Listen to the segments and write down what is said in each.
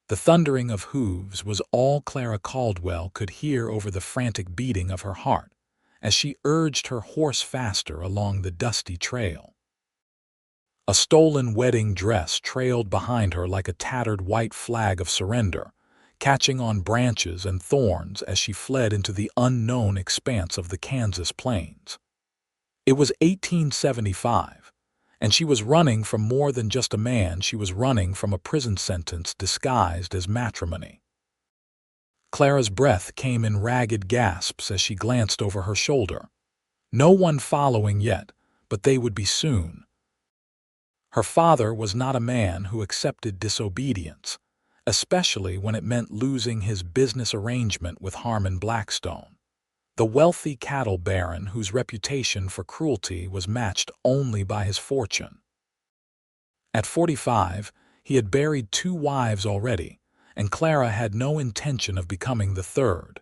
The thundering of hooves was all Clara Caldwell could hear over the frantic beating of her heart as she urged her horse faster along the dusty trail. A stolen wedding dress trailed behind her like a tattered white flag of surrender, catching on branches and thorns as she fled into the unknown expanse of the Kansas plains. It was 1875, and she was running from more than just a man. She was running from a prison sentence disguised as matrimony. Clara's breath came in ragged gasps as she glanced over her shoulder. No one following yet, but they would be soon. Her father was not a man who accepted disobedience, especially when it meant losing his business arrangement with Harmon Blackstone, the wealthy cattle baron whose reputation for cruelty was matched only by his fortune. At 45, he had buried 2 wives already, and Clara had no intention of becoming the third.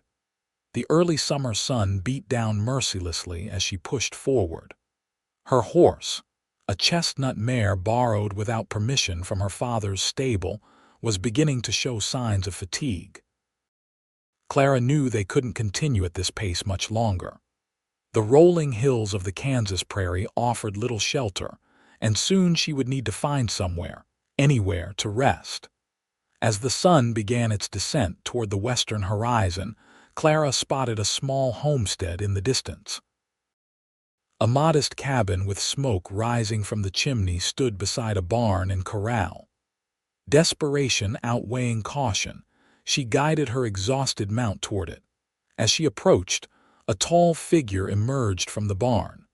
The early summer sun beat down mercilessly as she pushed forward. Her horse, a chestnut mare borrowed without permission from her father's stable, was beginning to show signs of fatigue. Clara knew they couldn't continue at this pace much longer. The rolling hills of the Kansas prairie offered little shelter, and soon she would need to find somewhere, anywhere, to rest. As the sun began its descent toward the western horizon, Clara spotted a small homestead in the distance. A modest cabin with smoke rising from the chimney stood beside a barn and corral. Desperation outweighing caution, she guided her exhausted mount toward it. As she approached, a tall figure emerged from the barn.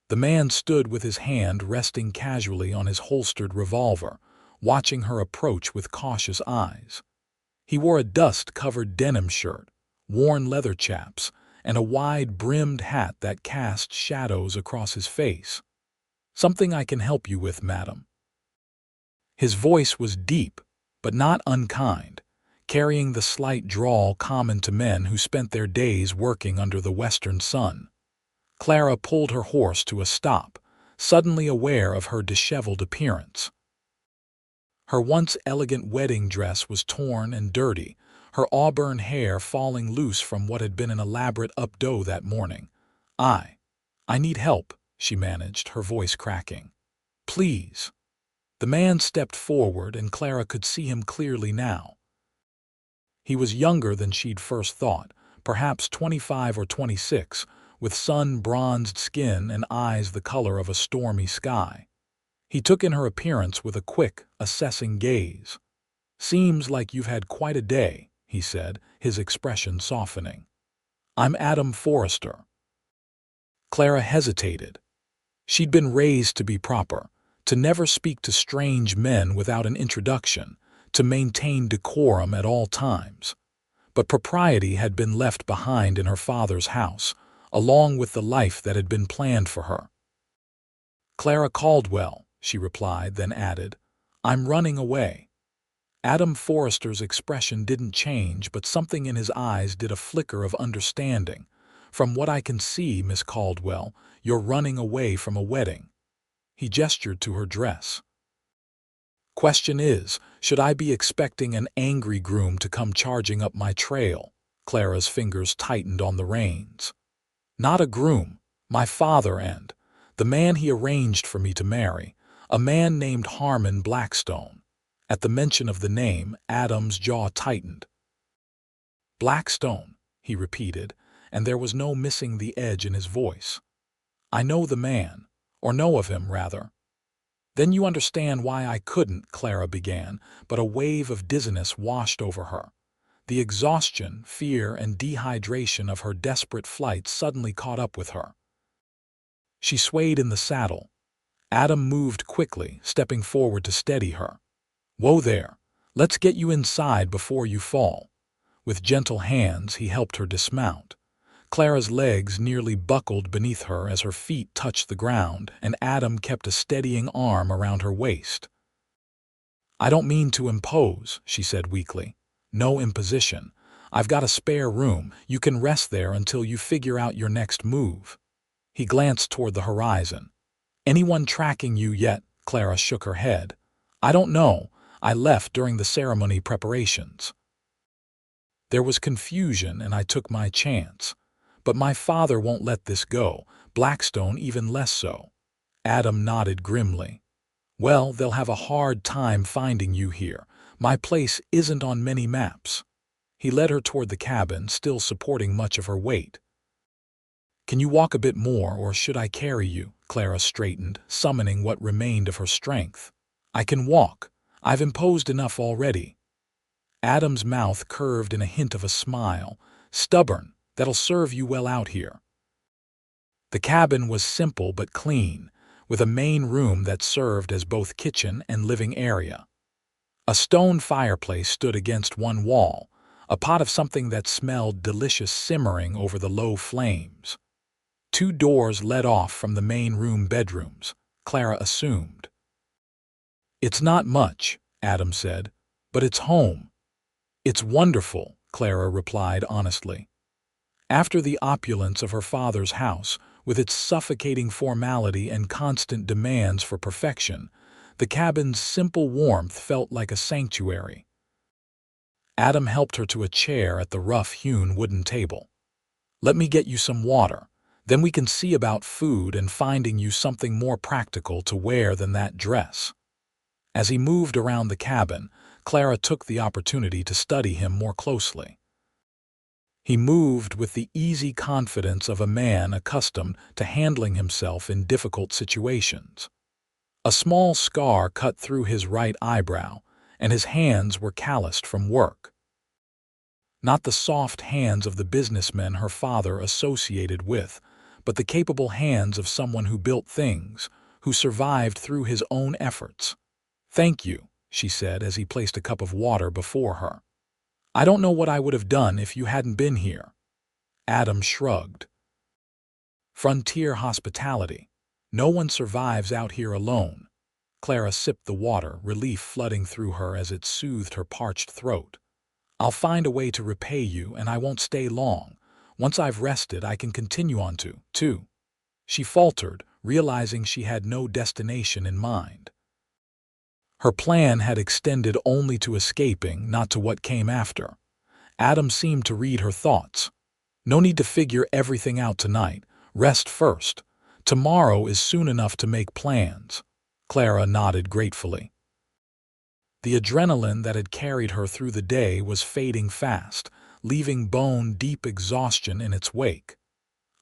The man stood with his hand resting casually on his holstered revolver, watching her approach with cautious eyes. He wore a dust-covered denim shirt, worn leather chaps, and a wide-brimmed hat that cast shadows across his face. "Something I can help you with, madam." His voice was deep, but not unkind, carrying the slight drawl common to men who spent their days working under the western sun. Clara pulled her horse to a stop, suddenly aware of her disheveled appearance. Her once elegant wedding dress was torn and dirty, her auburn hair falling loose from what had been an elaborate updo that morning. I need help," she managed, her voice cracking. "Please." The man stepped forward, and Clara could see him clearly now. He was younger than she'd first thought, perhaps 25 or 26, with sun-bronzed skin and eyes the color of a stormy sky. He took in her appearance with a quick, assessing gaze. "Seems like you've had quite a day," he said, his expression softening. "I'm Adam Forrester." Clara hesitated. She'd been raised to be proper, to never speak to strange men without an introduction, to maintain decorum at all times. But propriety had been left behind in her father's house, along with the life that had been planned for her. "Clara Caldwell," she replied, then added, "I'm running away." Adam Forrester's expression didn't change, but something in his eyes did a flicker of understanding. "From what I can see, Miss Caldwell, you're running away from a wedding." He gestured to her dress. "Question is, should I be expecting an angry groom to come charging up my trail?" Clara's fingers tightened on the reins. "Not a groom, my father and the man he arranged for me to marry, a man named Harmon Blackstone." At the mention of the name, Adam's jaw tightened. "Blackstone," he repeated, and there was no missing the edge in his voice. "I know the man, or know of him, rather." "Then you understand why I couldn't," Clara began, but a wave of dizziness washed over her. The exhaustion, fear, and dehydration of her desperate flight suddenly caught up with her. She swayed in the saddle. Adam moved quickly, stepping forward to steady her. "Whoa there, let's get you inside before you fall." With gentle hands, he helped her dismount. Clara's legs nearly buckled beneath her as her feet touched the ground, and Adam kept a steadying arm around her waist. "I don't mean to impose," she said weakly. "No imposition. I've got a spare room. You can rest there until you figure out your next move." He glanced toward the horizon. "Anyone tracking you yet?" Clara shook her head. "I don't know. I left during the ceremony preparations. There was confusion and I took my chance. But my father won't let this go, Blackstone even less so. Adam nodded grimly. Well, they'll have a hard time finding you here. My place isn't on many maps. He led her toward the cabin, still supporting much of her weight. Can you walk a bit more, or should I carry you? Clara straightened, summoning what remained of her strength. I can walk. I've imposed enough already. Adam's mouth curved in a hint of a smile. Stubborn. That'll serve you well out here. The cabin was simple but clean, with a main room that served as both kitchen and living area. A stone fireplace stood against one wall, a pot of something that smelled delicious simmering over the low flames. 2 doors led off from the main room bedrooms, Clara assumed. It's not much, Adam said, but it's home. It's wonderful, Clara replied honestly. After the opulence of her father's house, with its suffocating formality and constant demands for perfection, the cabin's simple warmth felt like a sanctuary. Adam helped her to a chair at the rough-hewn wooden table. Let me get you some water. Then we can see about food and finding you something more practical to wear than that dress. As he moved around the cabin, Clara took the opportunity to study him more closely. He moved with the easy confidence of a man accustomed to handling himself in difficult situations. A small scar cut through his right eyebrow, and his hands were calloused from work. Not the soft hands of the businessmen her father associated with, but the capable hands of someone who built things, who survived through his own efforts. Thank you, she said as he placed a cup of water before her. I don't know what I would have done if you hadn't been here. Adam shrugged. Frontier hospitality. No one survives out here alone. Clara sipped the water, relief flooding through her as it soothed her parched throat. I'll find a way to repay you, and I won't stay long. Once I've rested, I can continue on to. She faltered, realizing she had no destination in mind. Her plan had extended only to escaping, not to what came after. Adam seemed to read her thoughts. No need to figure everything out tonight. Rest first. Tomorrow is soon enough to make plans. Clara nodded gratefully. The adrenaline that had carried her through the day was fading fast, leaving bone-deep exhaustion in its wake.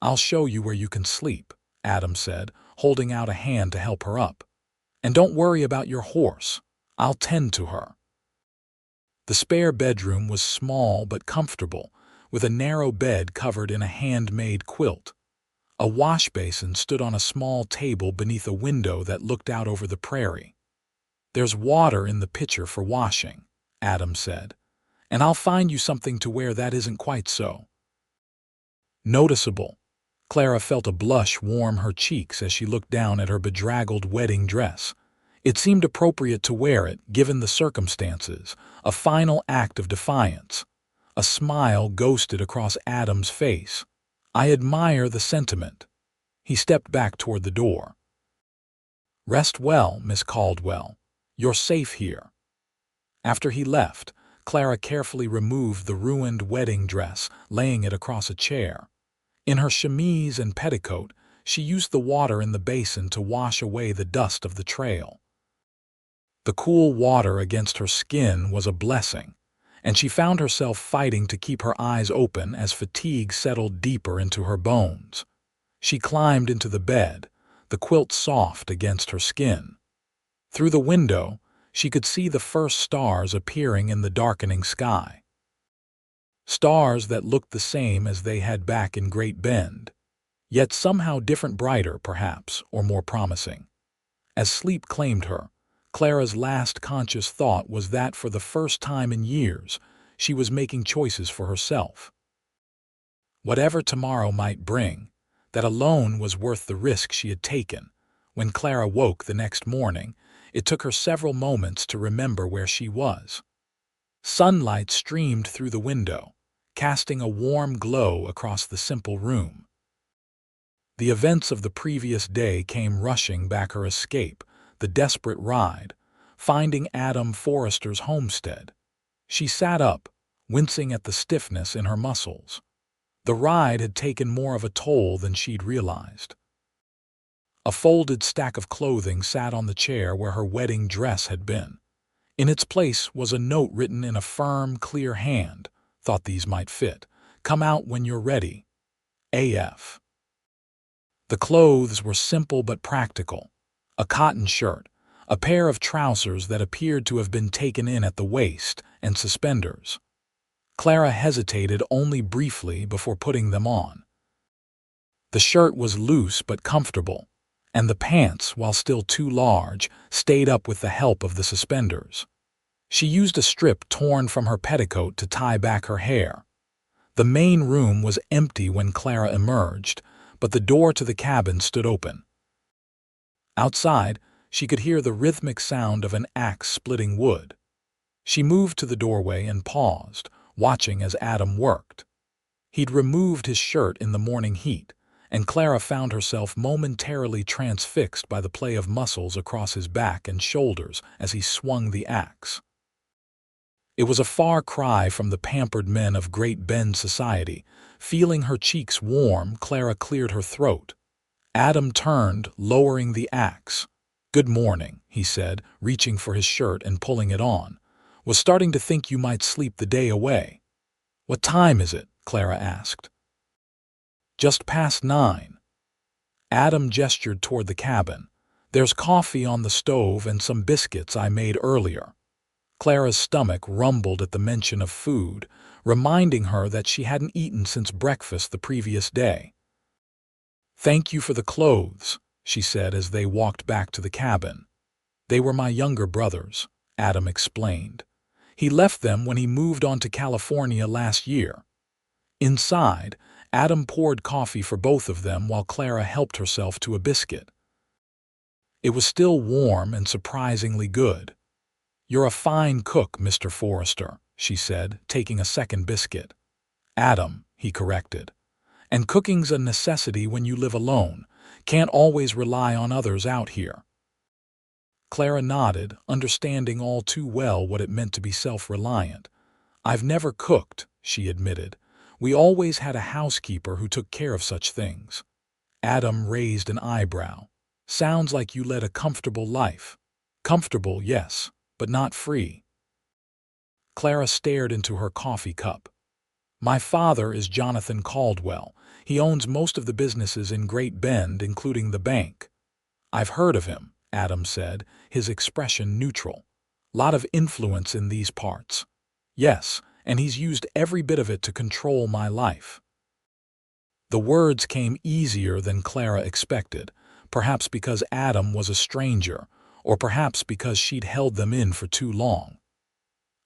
I'll show you where you can sleep, Adam said, holding out a hand to help her up. And don't worry about your horse. I'll tend to her. The spare bedroom was small but comfortable, with a narrow bed covered in a handmade quilt. A wash basin stood on a small table beneath a window that looked out over the prairie. There's water in the pitcher for washing, Adam said, and I'll find you something to wear that isn't quite so noticeable. Clara felt a blush warm her cheeks as she looked down at her bedraggled wedding dress. It seemed appropriate to wear it, given the circumstances, a final act of defiance. A smile ghosted across Adam's face. I admire the sentiment. He stepped back toward the door. Rest well, Miss Caldwell. You're safe here. After he left, Clara carefully removed the ruined wedding dress, laying it across a chair. In her chemise and petticoat, she used the water in the basin to wash away the dust of the trail. The cool water against her skin was a blessing, and she found herself fighting to keep her eyes open as fatigue settled deeper into her bones. She climbed into the bed, the quilt soft against her skin. Through the window, she could see the first stars appearing in the darkening sky. Stars that looked the same as they had back in Great Bend, yet somehow different, brighter perhaps, or more promising. As sleep claimed her, Clara's last conscious thought was that for the first time in years, she was making choices for herself. Whatever tomorrow might bring, that alone was worth the risk she had taken. When Clara woke the next morning, it took her several moments to remember where she was. Sunlight streamed through the window, casting a warm glow across the simple room. The events of the previous day came rushing back, her escape, the desperate ride, finding Adam Forrester's homestead. She sat up, wincing at the stiffness in her muscles. The ride had taken more of a toll than she'd realized. A folded stack of clothing sat on the chair where her wedding dress had been. In its place was a note written in a firm, clear hand. Thought these might fit. Come out when you're ready. AF. The clothes were simple but practical. A cotton shirt, a pair of trousers that appeared to have been taken in at the waist, and suspenders. Clara hesitated only briefly before putting them on. The shirt was loose but comfortable, and the pants, while still too large, stayed up with the help of the suspenders. She used a strip torn from her petticoat to tie back her hair. The main room was empty when Clara emerged, but the door to the cabin stood open. Outside, she could hear the rhythmic sound of an axe splitting wood. She moved to the doorway and paused, watching as Adam worked. He'd removed his shirt in the morning heat, and Clara found herself momentarily transfixed by the play of muscles across his back and shoulders as he swung the axe. It was a far cry from the pampered men of Great Bend society. Feeling her cheeks warm, Clara cleared her throat. Adam turned, lowering the axe. "Good morning," he said, reaching for his shirt and pulling it on. "Was starting to think you might sleep the day away." "What time is it?" Clara asked. "Just past 9. Adam gestured toward the cabin. "There's coffee on the stove and some biscuits I made earlier." Clara's stomach rumbled at the mention of food, reminding her that she hadn't eaten since breakfast the previous day. "Thank you for the clothes," she said as they walked back to the cabin. "They were my younger brother's," Adam explained. "He left them when he moved on to California last year." Inside, Adam poured coffee for both of them while Clara helped herself to a biscuit. It was still warm and surprisingly good. "You're a fine cook, Mr. Forrester," she said, taking a second biscuit. "Adam," he corrected. "And cooking's a necessity when you live alone. Can't always rely on others out here." Clara nodded, understanding all too well what it meant to be self-reliant. "I've never cooked," she admitted. "We always had a housekeeper who took care of such things." Adam raised an eyebrow. "Sounds like you led a comfortable life." "Comfortable, yes, but not free." Clara stared into her coffee cup. "My father is Jonathan Caldwell. He owns most of the businesses in Great Bend, including the bank." "I've heard of him," Adam said, his expression neutral. "Lot of influence in these parts." "Yes, and he's used every bit of it to control my life." The words came easier than Clara expected, perhaps because Adam was a stranger, or perhaps because she'd held them in for too long.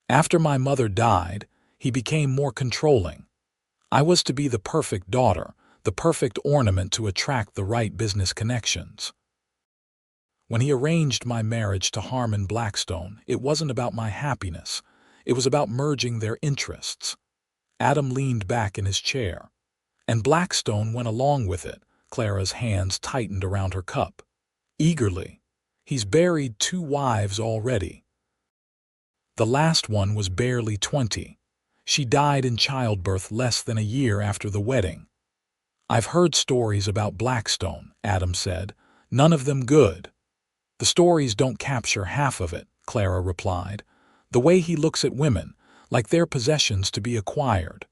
"After my mother died, he became more controlling. I was to be the perfect daughter, the perfect ornament to attract the right business connections. When he arranged my marriage to Harmon Blackstone, it wasn't about my happiness. It was about merging their interests." Adam leaned back in his chair. "And Blackstone went along with it." Clara's hands tightened around her cup. Eagerly. "He's buried 2 wives already. The last one was barely 20. She died in childbirth less than a year after the wedding." "I've heard stories about Blackstone," Adam said. "None of them good." "The stories don't capture half of it," Clara replied. "The way he looks at women, like they're possessions to be acquired.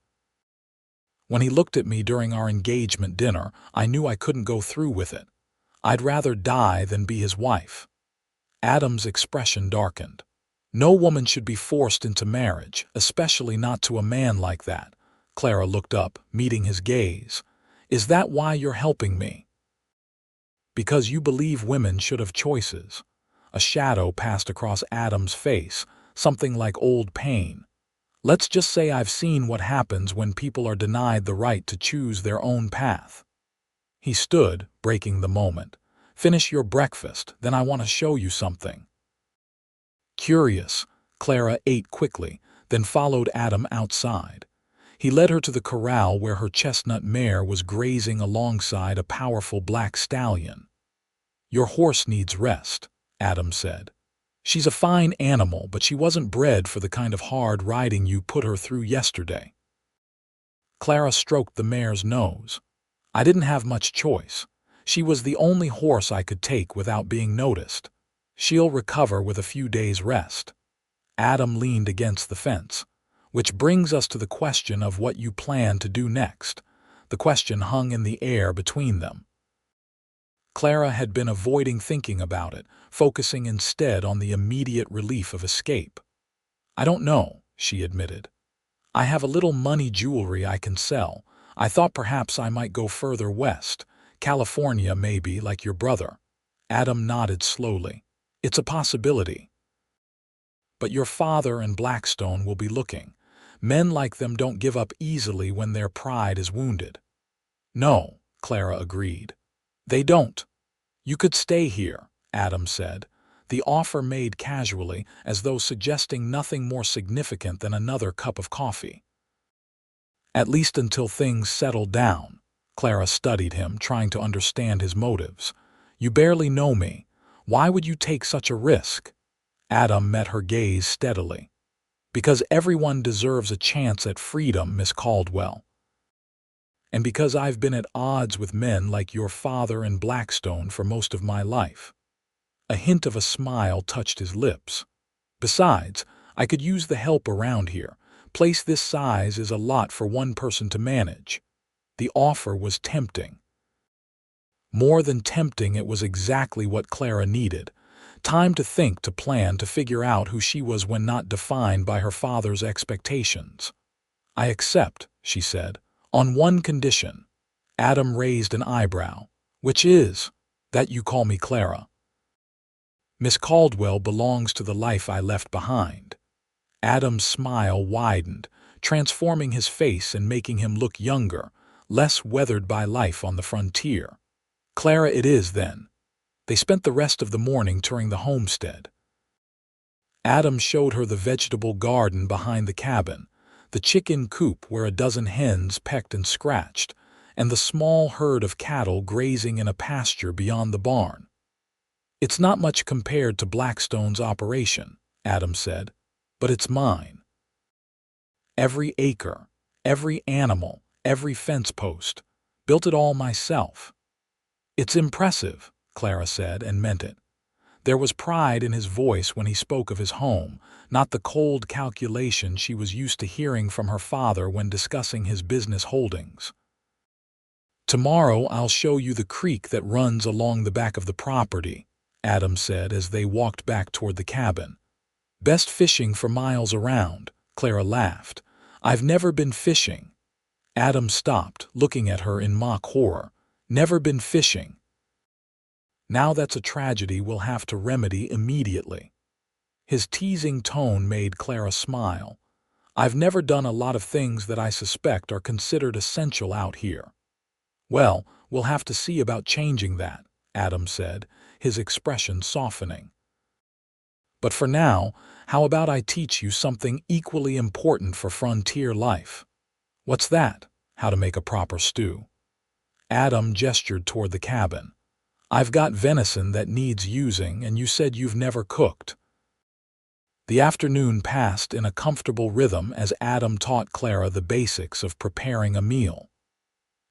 When he looked at me during our engagement dinner, I knew I couldn't go through with it. I'd rather die than be his wife." Adam's expression darkened. "No woman should be forced into marriage, especially not to a man like that." Clara looked up, meeting his gaze. "Is that why you're helping me?" "Because you believe women should have choices." A shadow passed across Adam's face, something like old pain. "Let's just say I've seen what happens when people are denied the right to choose their own path." He stood, breaking the moment. "Finish your breakfast, then I want to show you something." Curious, Clara ate quickly, then followed Adam outside. He led her to the corral where her chestnut mare was grazing alongside a powerful black stallion. "Your horse needs rest," Adam said. She's a fine animal, but she wasn't bred for the kind of hard riding you put her through yesterday. Clara stroked the mare's nose. I didn't have much choice. She was the only horse I could take without being noticed. She'll recover with a few days' rest. Adam leaned against the fence. Which brings us to the question of what you plan to do next. The question hung in the air between them. Clara had been avoiding thinking about it, focusing instead on the immediate relief of escape. I don't know, she admitted. I have a little money jewelry I can sell. I thought perhaps I might go further west. California, maybe, like your brother. Adam nodded slowly. It's a possibility. But your father and Blackstone will be looking. Men like them don't give up easily when their pride is wounded. No, Clara agreed. They don't. You could stay here, Adam said, the offer made casually, as though suggesting nothing more significant than another cup of coffee. At least until things settle down. Clara studied him, trying to understand his motives. You barely know me. Why would you take such a risk? Adam met her gaze steadily. Because everyone deserves a chance at freedom, Miss Caldwell. And because I've been at odds with men like your father and Blackstone for most of my life. A hint of a smile touched his lips. Besides, I could use the help around here. Place this size is a lot for one person to manage. The offer was tempting. More than tempting, it was exactly what Clara needed. Time to think, to plan, to figure out who she was when not defined by her father's expectations. I accept, she said, on one condition. Adam raised an eyebrow. Which is, that you call me Clara. Miss Caldwell belongs to the life I left behind. Adam's smile widened, transforming his face and making him look younger, less weathered by life on the frontier. Clara it is, then. They spent the rest of the morning touring the homestead. Adam showed her the vegetable garden behind the cabin, the chicken coop where a dozen hens pecked and scratched, and the small herd of cattle grazing in a pasture beyond the barn. It's not much compared to Blackstone's operation, Adam said, but it's mine. Every acre, every animal, every fence post, built it all myself. It's impressive, Clara said, and meant it. There was pride in his voice when he spoke of his home, not the cold calculation she was used to hearing from her father when discussing his business holdings. Tomorrow I'll show you the creek that runs along the back of the property, Adam said as they walked back toward the cabin. Best fishing for miles around, Clara laughed. I've never been fishing. Adam stopped, looking at her in mock horror. Never been fishing. Now that's a tragedy we'll have to remedy immediately. His teasing tone made Clara smile. I've never done a lot of things that I suspect are considered essential out here. Well, we'll have to see about changing that, Adam said, his expression softening. But for now, how about I teach you something equally important for frontier life? What's that? How to make a proper stew. Adam gestured toward the cabin. I've got venison that needs using, and you said you've never cooked. The afternoon passed in a comfortable rhythm as Adam taught Clara the basics of preparing a meal.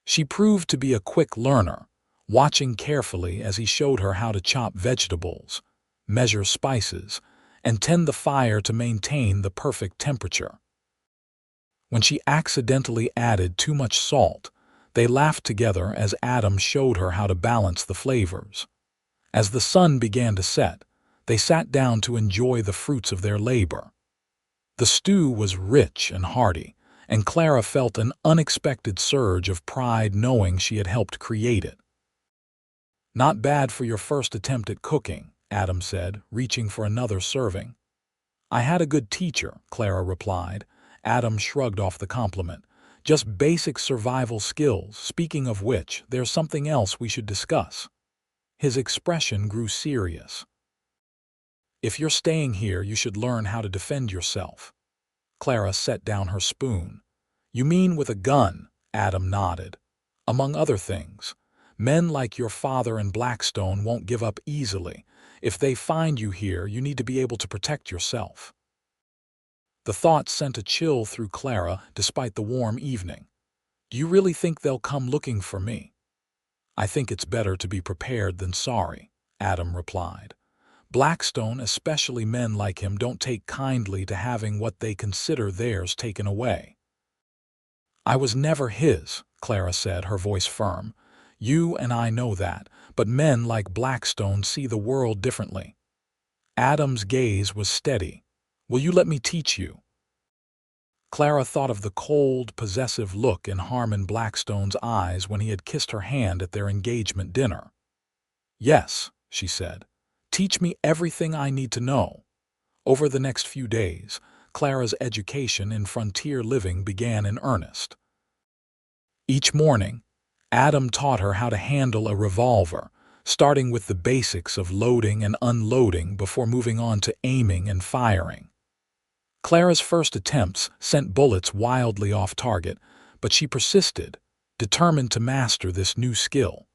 She proved to be a quick learner, watching carefully as he showed her how to chop vegetables, measure spices, and tend the fire to maintain the perfect temperature. When she accidentally added too much salt, they laughed together as Adam showed her how to balance the flavors. As the sun began to set, they sat down to enjoy the fruits of their labor. The stew was rich and hearty, and Clara felt an unexpected surge of pride knowing she had helped create it. Not bad for your first attempt at cooking, Adam said, reaching for another serving. I had a good teacher, Clara replied. Adam shrugged off the compliment. Just basic survival skills, speaking of which, there's something else we should discuss. His expression grew serious. If you're staying here, you should learn how to defend yourself. Clara set down her spoon. You mean with a gun? Adam nodded. Among other things. Men like your father and Blackstone won't give up easily. If they find you here, you need to be able to protect yourself." The thought sent a chill through Clara despite the warm evening. "Do you really think they'll come looking for me?" "I think it's better to be prepared than sorry," Adam replied. "Blackstone, especially men like him, don't take kindly to having what they consider theirs taken away." "I was never his," Clara said, her voice firm. "You and I know that, but men like Blackstone see the world differently." Adam's gaze was steady. "Will you let me teach you?" Clara thought of the cold, possessive look in Harmon Blackstone's eyes when he had kissed her hand at their engagement dinner. "Yes," she said. "Teach me everything I need to know." Over the next few days, Clara's education in frontier living began in earnest. Each morning, Adam taught her how to handle a revolver, starting with the basics of loading and unloading before moving on to aiming and firing. Clara's first attempts sent bullets wildly off target, but she persisted, determined to master this new skill.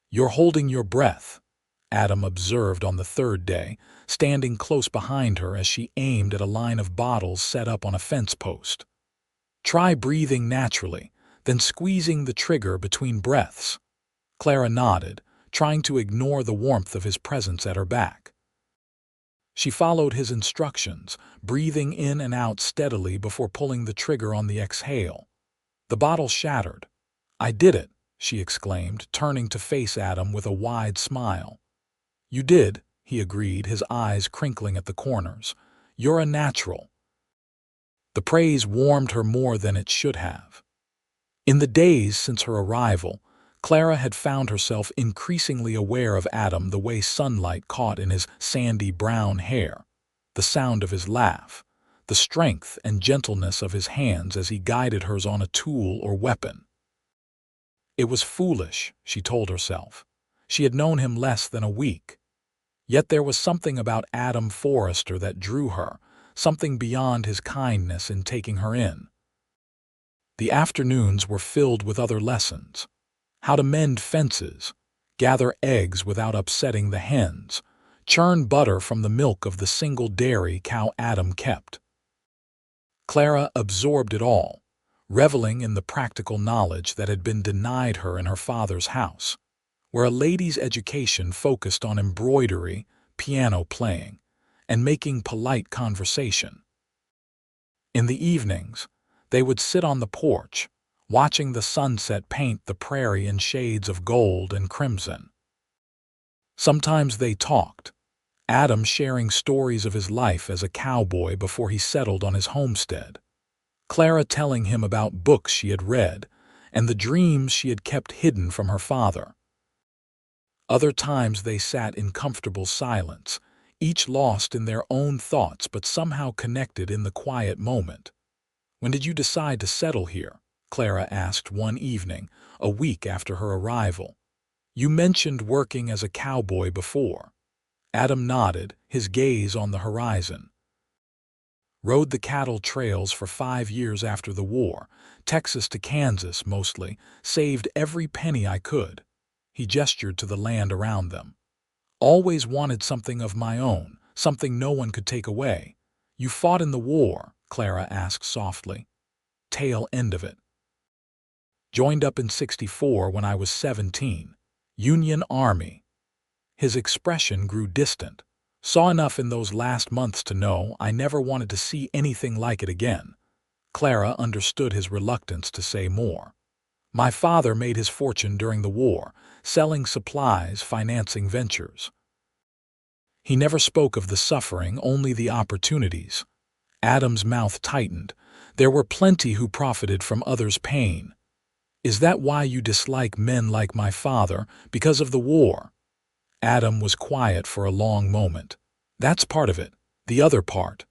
"You're holding your breath," Adam observed on the third day, standing close behind her as she aimed at a line of bottles set up on a fence post. "Try breathing naturally, then squeezing the trigger between breaths." Clara nodded, trying to ignore the warmth of his presence at her back. She followed his instructions, breathing in and out steadily before pulling the trigger on the exhale. The bottle shattered. "I did it," she exclaimed, turning to face Adam with a wide smile. "You did," he agreed, his eyes crinkling at the corners. "You're a natural." The praise warmed her more than it should have. In the days since her arrival, Clara had found herself increasingly aware of Adam, the way sunlight caught in his sandy brown hair, the sound of his laugh, the strength and gentleness of his hands as he guided hers on a tool or weapon. It was foolish, she told herself. She had known him less than a week. Yet there was something about Adam Forrester that drew her, something beyond his kindness in taking her in. The afternoons were filled with other lessons. How to mend fences, gather eggs without upsetting the hens, churn butter from the milk of the single dairy cow Adam kept. Clara absorbed it all, reveling in the practical knowledge that had been denied her in her father's house, where a lady's education focused on embroidery, piano playing, and making polite conversation. In the evenings, they would sit on the porch, watching the sunset paint the prairie in shades of gold and crimson. Sometimes they talked, Adam sharing stories of his life as a cowboy before he settled on his homestead, Clara telling him about books she had read and the dreams she had kept hidden from her father. Other times they sat in comfortable silence, each lost in their own thoughts but somehow connected in the quiet moment. "When did you decide to settle here?" Clara asked one evening, a week after her arrival. "You mentioned working as a cowboy before." Adam nodded, his gaze on the horizon. "Rode the cattle trails for 5 years after the war, Texas to Kansas mostly, saved every penny I could." He gestured to the land around them. "Always wanted something of my own, something no one could take away." "You fought in the war?" Clara asked softly. "Tail end of it. Joined up in '64 when I was 17. Union Army." His expression grew distant. "Saw enough in those last months to know I never wanted to see anything like it again." Clara understood his reluctance to say more. "My father made his fortune during the war, selling supplies, financing ventures." He never spoke of the suffering, only the opportunities. Adam's mouth tightened. "There were plenty who profited from others' pain." "Is that why you dislike men like my father, because of the war?" Adam was quiet for a long moment. "That's part of it. The other part."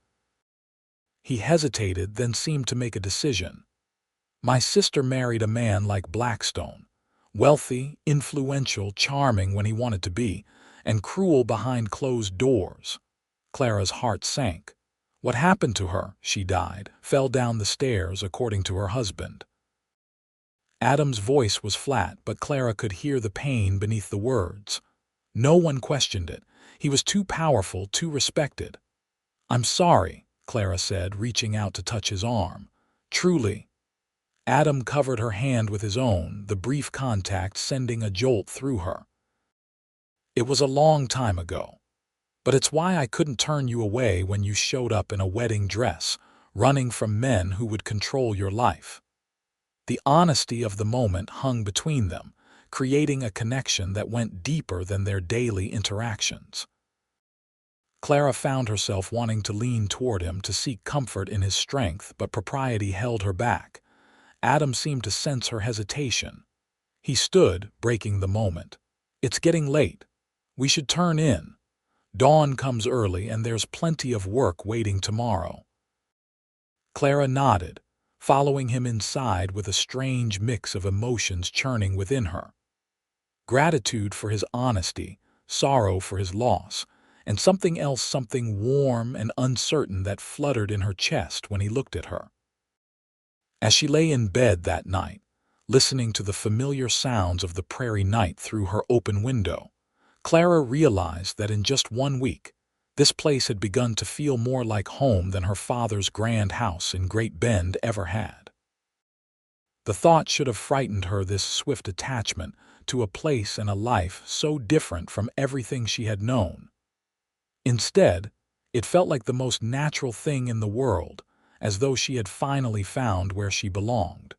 He hesitated, then seemed to make a decision. "My sister married a man like Blackstone. Wealthy, influential, charming when he wanted to be, and cruel behind closed doors." Clara's heart sank. "What happened to her?" "She died, fell down the stairs, according to her husband." Adam's voice was flat, but Clara could hear the pain beneath the words. No one questioned it. He was too powerful, too respected. "I'm sorry," Clara said, reaching out to touch his arm. "Truly." Adam covered her hand with his own, the brief contact sending a jolt through her. "It was a long time ago. But it's why I couldn't turn you away when you showed up in a wedding dress, running from men who would control your life." The honesty of the moment hung between them, creating a connection that went deeper than their daily interactions. Clara found herself wanting to lean toward him to seek comfort in his strength, but propriety held her back. Adam seemed to sense her hesitation. He stood, breaking the moment. "It's getting late. We should turn in. Dawn comes early and there's plenty of work waiting tomorrow." Clara nodded, following him inside with a strange mix of emotions churning within her. Gratitude for his honesty, sorrow for his loss, and something else, something warm and uncertain that fluttered in her chest when he looked at her. As she lay in bed that night, listening to the familiar sounds of the prairie night through her open window, Clara realized that in just 1 week, this place had begun to feel more like home than her father's grand house in Great Bend ever had. The thought should have frightened her, this swift attachment to a place and a life so different from everything she had known. Instead, it felt like the most natural thing in the world, as though she had finally found where she belonged.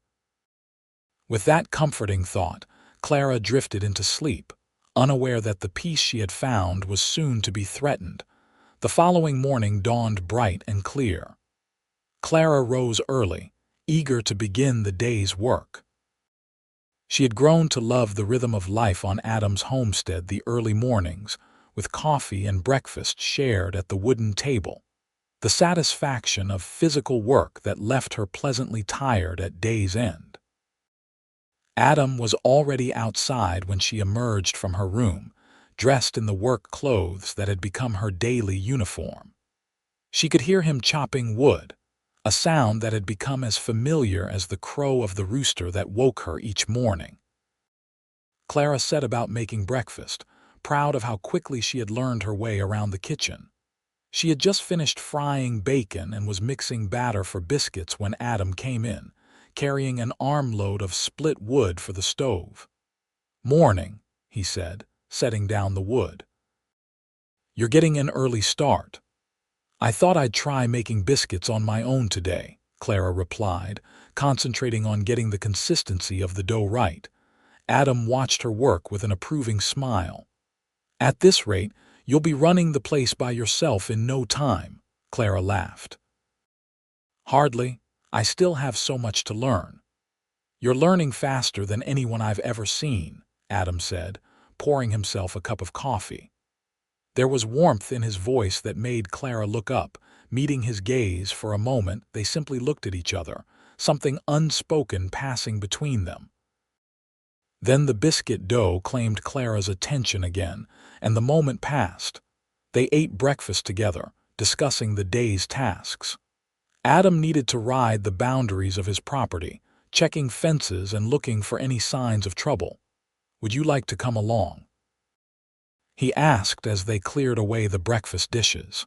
With that comforting thought, Clara drifted into sleep, unaware that the peace she had found was soon to be threatened. The following morning dawned bright and clear. Clara rose early, eager to begin the day's work. She had grown to love the rhythm of life on Adam's homestead, the early mornings, with coffee and breakfast shared at the wooden table, the satisfaction of physical work that left her pleasantly tired at day's end. Adam was already outside when she emerged from her room, dressed in the work clothes that had become her daily uniform. She could hear him chopping wood, a sound that had become as familiar as the crow of the rooster that woke her each morning. Clara set about making breakfast, proud of how quickly she had learned her way around the kitchen. She had just finished frying bacon and was mixing batter for biscuits when Adam came in, carrying an armload of split wood for the stove. "Morning," he said, setting down the wood. "You're getting an early start." "I thought I'd try making biscuits on my own today," Clara replied, concentrating on getting the consistency of the dough right. Adam watched her work with an approving smile. "At this rate, you'll be running the place by yourself in no time," Clara laughed. "Hardly. I still have so much to learn." "You're learning faster than anyone I've ever seen," Adam said, pouring himself a cup of coffee. There was warmth in his voice that made Clara look up. Meeting his gaze for a moment, they simply looked at each other, something unspoken passing between them. Then the biscuit dough claimed Clara's attention again, and the moment passed. They ate breakfast together, discussing the day's tasks. Adam needed to ride the boundaries of his property, checking fences and looking for any signs of trouble. "Would you like to come along?" he asked as they cleared away the breakfast dishes.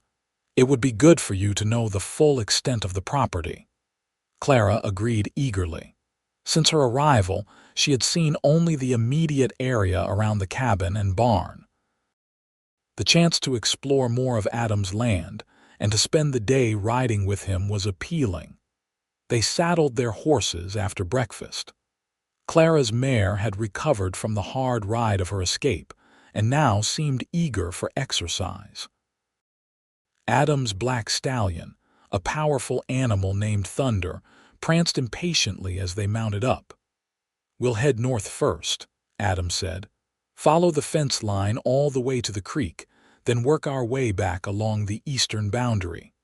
"It would be good for you to know the full extent of the property." Clara agreed eagerly. Since her arrival, she had seen only the immediate area around the cabin and barn. The chance to explore more of Adam's land and to spend the day riding with him was appealing. They saddled their horses after breakfast. Clara's mare had recovered from the hard ride of her escape and now seemed eager for exercise. Adam's black stallion, a powerful animal named Thunder, pranced impatiently as they mounted up. "We'll head north first," Adam said. "Follow the fence line all the way to the creek, then work our way back along the eastern boundary."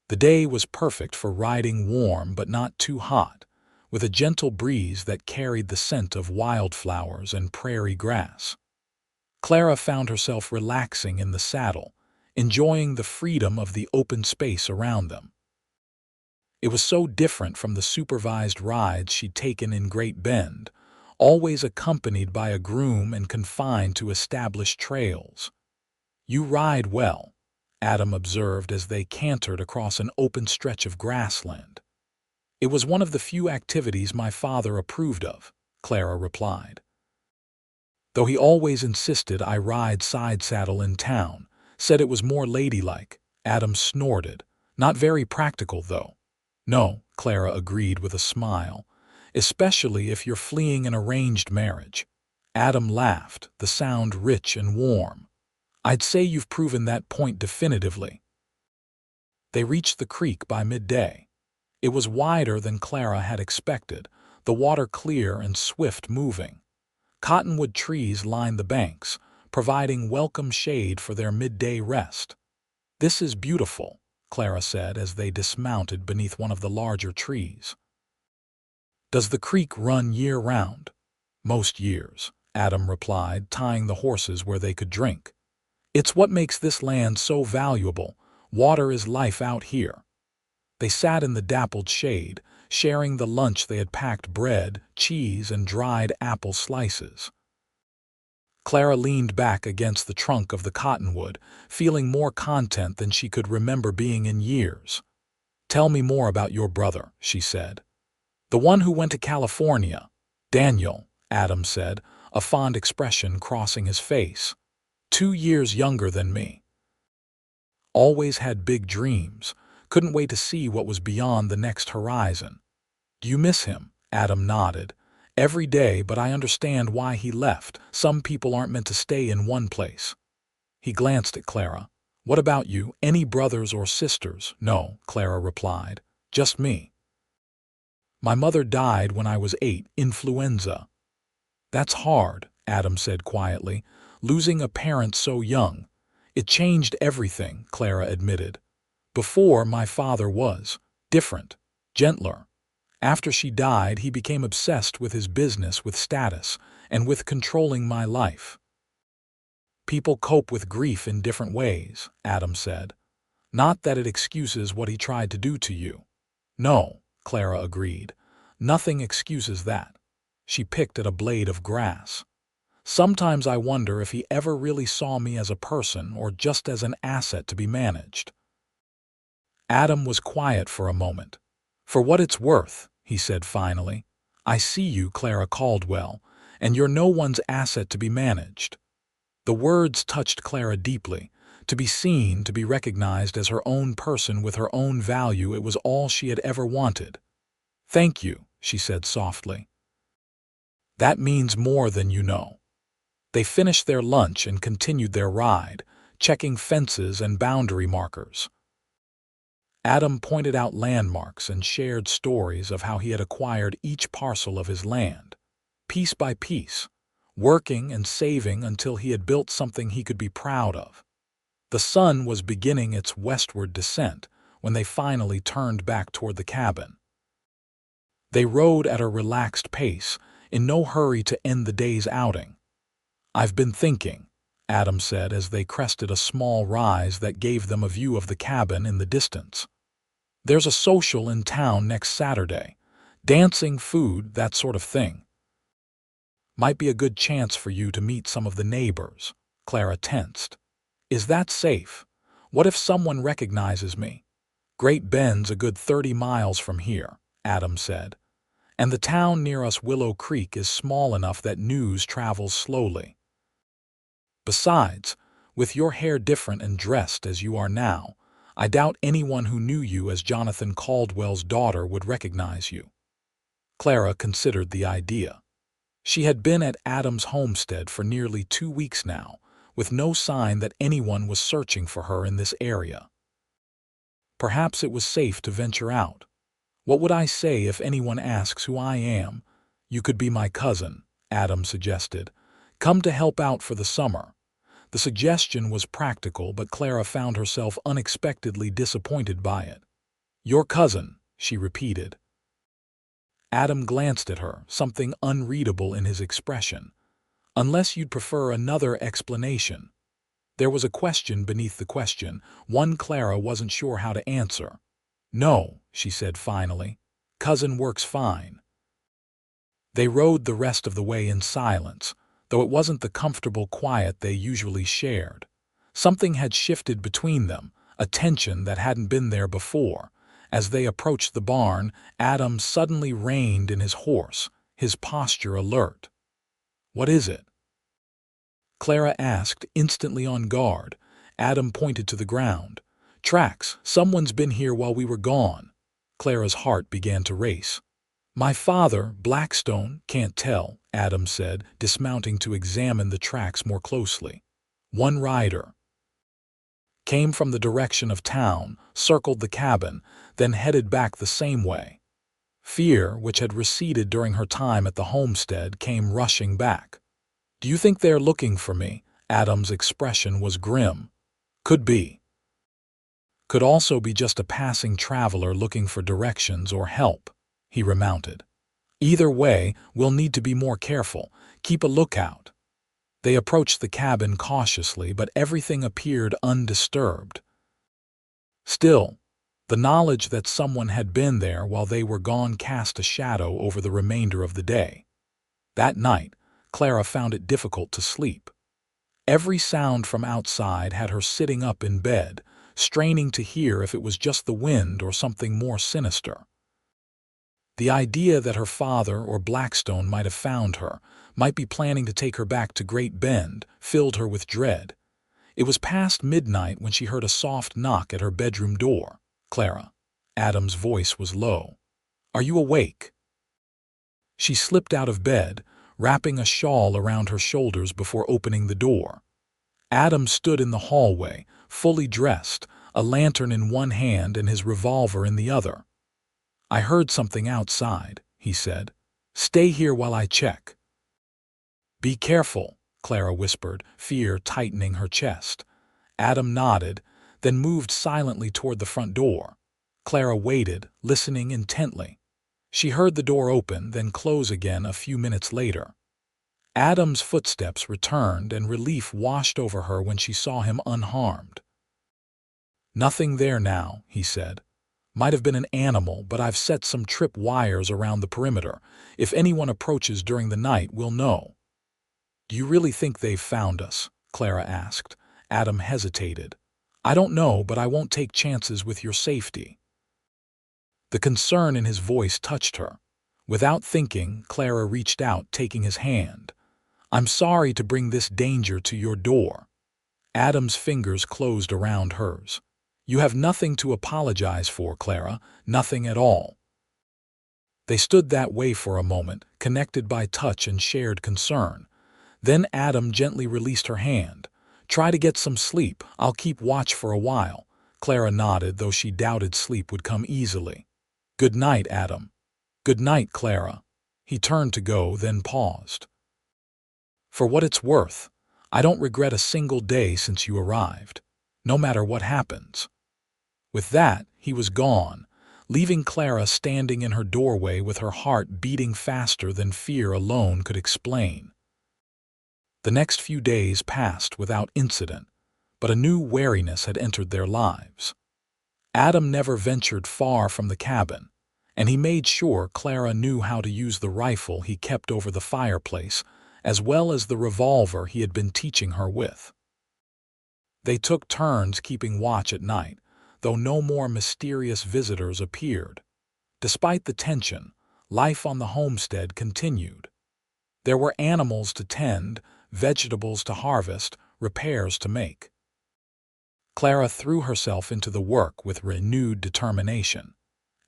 The day was perfect for riding, warm but not too hot, with a gentle breeze that carried the scent of wildflowers and prairie grass. Clara found herself relaxing in the saddle, enjoying the freedom of the open space around them. It was so different from the supervised rides she'd taken in Great Bend, always accompanied by a groom and confined to established trails. "You ride well," Adam observed as they cantered across an open stretch of grassland. "It was one of the few activities my father approved of," Clara replied. "Though he always insisted I ride side saddle in town, said it was more ladylike," Adam snorted. "Not very practical, though." "No," Clara agreed with a smile, "especially if you're fleeing an arranged marriage." Adam laughed, the sound rich and warm. "I'd say you've proven that point definitively." They reached the creek by midday. It was wider than Clara had expected, the water clear and swift-moving. Cottonwood trees lined the banks, providing welcome shade for their midday rest. "This is beautiful," Clara said as they dismounted beneath one of the larger trees. "Does the creek run year-round?" "Most years," Adam replied, tying the horses where they could drink. "It's what makes this land so valuable. Water is life out here." They sat in the dappled shade, sharing the lunch they had packed: bread, cheese, and dried apple slices. Clara leaned back against the trunk of the cottonwood, feeling more content than she could remember being in years. "Tell me more about your brother," she said. "The one who went to California." "Daniel," Adam said, a fond expression crossing his face. 2 years younger than me. Always had big dreams. Couldn't wait to see what was beyond the next horizon." "Do you miss him?" Adam nodded. "Every day, but I understand why he left. Some people aren't meant to stay in one place." He glanced at Clara. "What about you? Any brothers or sisters?" "No," Clara replied. "Just me. My mother died when I was 8, influenza." "That's hard," Adam said quietly, "losing a parent so young." "It changed everything," Clara admitted. "Before, my father was different, gentler. After she died, he became obsessed with his business, with status, and with controlling my life." "People cope with grief in different ways," Adam said. "Not that it excuses what he tried to do to you." "No," Clara agreed. "Nothing excuses that." She picked at a blade of grass. "Sometimes I wonder if he ever really saw me as a person or just as an asset to be managed." Adam was quiet for a moment. "For what it's worth," he said finally, "I see you, Clara Caldwell, and you're no one's asset to be managed." The words touched Clara deeply. To be seen, to be recognized as her own person with her own value, it was all she had ever wanted. "Thank you," she said softly. "That means more than you know." They finished their lunch and continued their ride, checking fences and boundary markers. Adam pointed out landmarks and shared stories of how he had acquired each parcel of his land, piece by piece, working and saving until he had built something he could be proud of. The sun was beginning its westward descent when they finally turned back toward the cabin. They rode at a relaxed pace, in no hurry to end the day's outing. "I've been thinking," Adam said as they crested a small rise that gave them a view of the cabin in the distance. "There's a social in town next Saturday. Dancing, food, that sort of thing. Might be a good chance for you to meet some of the neighbors." Clara tensed. "Is that safe? What if someone recognizes me?" "Great Bend's a good 30 miles from here," Adam said. "And the town near us, Willow Creek, is small enough that news travels slowly. Besides, with your hair different and dressed as you are now, I doubt anyone who knew you as Jonathan Caldwell's daughter would recognize you." Clara considered the idea. She had been at Adam's homestead for nearly 2 weeks now, with no sign that anyone was searching for her in this area. Perhaps it was safe to venture out. "What would I say if anyone asks who I am?" "You could be my cousin," Adam suggested. "Come to help out for the summer." The suggestion was practical, but Clara found herself unexpectedly disappointed by it. "Your cousin," she repeated. Adam glanced at her, something unreadable in his expression. "Unless you'd prefer another explanation." There was a question beneath the question, one Clara wasn't sure how to answer. "No," she said finally. "Cousin works fine." They rode the rest of the way in silence, though it wasn't the comfortable quiet they usually shared. Something had shifted between them, a tension that hadn't been there before. As they approached the barn, Adam suddenly reined in his horse, his posture alert. "What is it?" Clara asked, instantly on guard. Adam pointed to the ground. "Tracks. Someone's been here while we were gone." Clara's heart began to race. "My father, Blackstone, can't tell," Adam said, dismounting to examine the tracks more closely. One rider came from the direction of town, circled the cabin, then headed back the same way. Fear, which had receded during her time at the homestead, came rushing back. "Do you think they're looking for me?" Adam's expression was grim. "Could be. Could also be just a passing traveler looking for directions or help," he remounted. "Either way, we'll need to be more careful. Keep a lookout." They approached the cabin cautiously, but everything appeared undisturbed. Still, the knowledge that someone had been there while they were gone cast a shadow over the remainder of the day. That night, Clara found it difficult to sleep. Every sound from outside had her sitting up in bed, straining to hear if it was just the wind or something more sinister. The idea that her father or Blackstone might have found her, might be planning to take her back to Great Bend, filled her with dread. It was past midnight when she heard a soft knock at her bedroom door. "Clara." Adam's voice was low. "Are you awake?" She slipped out of bed, wrapping a shawl around her shoulders before opening the door. Adam stood in the hallway, fully dressed, a lantern in one hand and his revolver in the other. "I heard something outside," he said. "Stay here while I check." "Be careful," Clara whispered, fear tightening her chest. Adam nodded, then moved silently toward the front door. Clara waited, listening intently. She heard the door open, then close again a few minutes later. Adam's footsteps returned, and relief washed over her when she saw him unharmed. "Nothing there now," he said. "Might have been an animal, but I've set some trip wires around the perimeter. If anyone approaches during the night, we'll know." "Do you really think they've found us?" Clara asked. Adam hesitated. "I don't know, but I won't take chances with your safety." The concern in his voice touched her. Without thinking, Clara reached out, taking his hand. "I'm sorry to bring this danger to your door." Adam's fingers closed around hers. "You have nothing to apologize for, Clara, nothing at all." They stood that way for a moment, connected by touch and shared concern. Then Adam gently released her hand. "Try to get some sleep. I'll keep watch for a while." Clara nodded, though she doubted sleep would come easily. "Good night, Adam." "Good night, Clara." He turned to go, then paused. "For what it's worth, I don't regret a single day since you arrived, no matter what happens." With that, he was gone, leaving Clara standing in her doorway with her heart beating faster than fear alone could explain. The next few days passed without incident, but a new wariness had entered their lives. Adam never ventured far from the cabin, and he made sure Clara knew how to use the rifle he kept over the fireplace, as well as the revolver he had been teaching her with. They took turns keeping watch at night, though no more mysterious visitors appeared. Despite the tension, life on the homestead continued. There were animals to tend, vegetables to harvest, repairs to make. Clara threw herself into the work with renewed determination,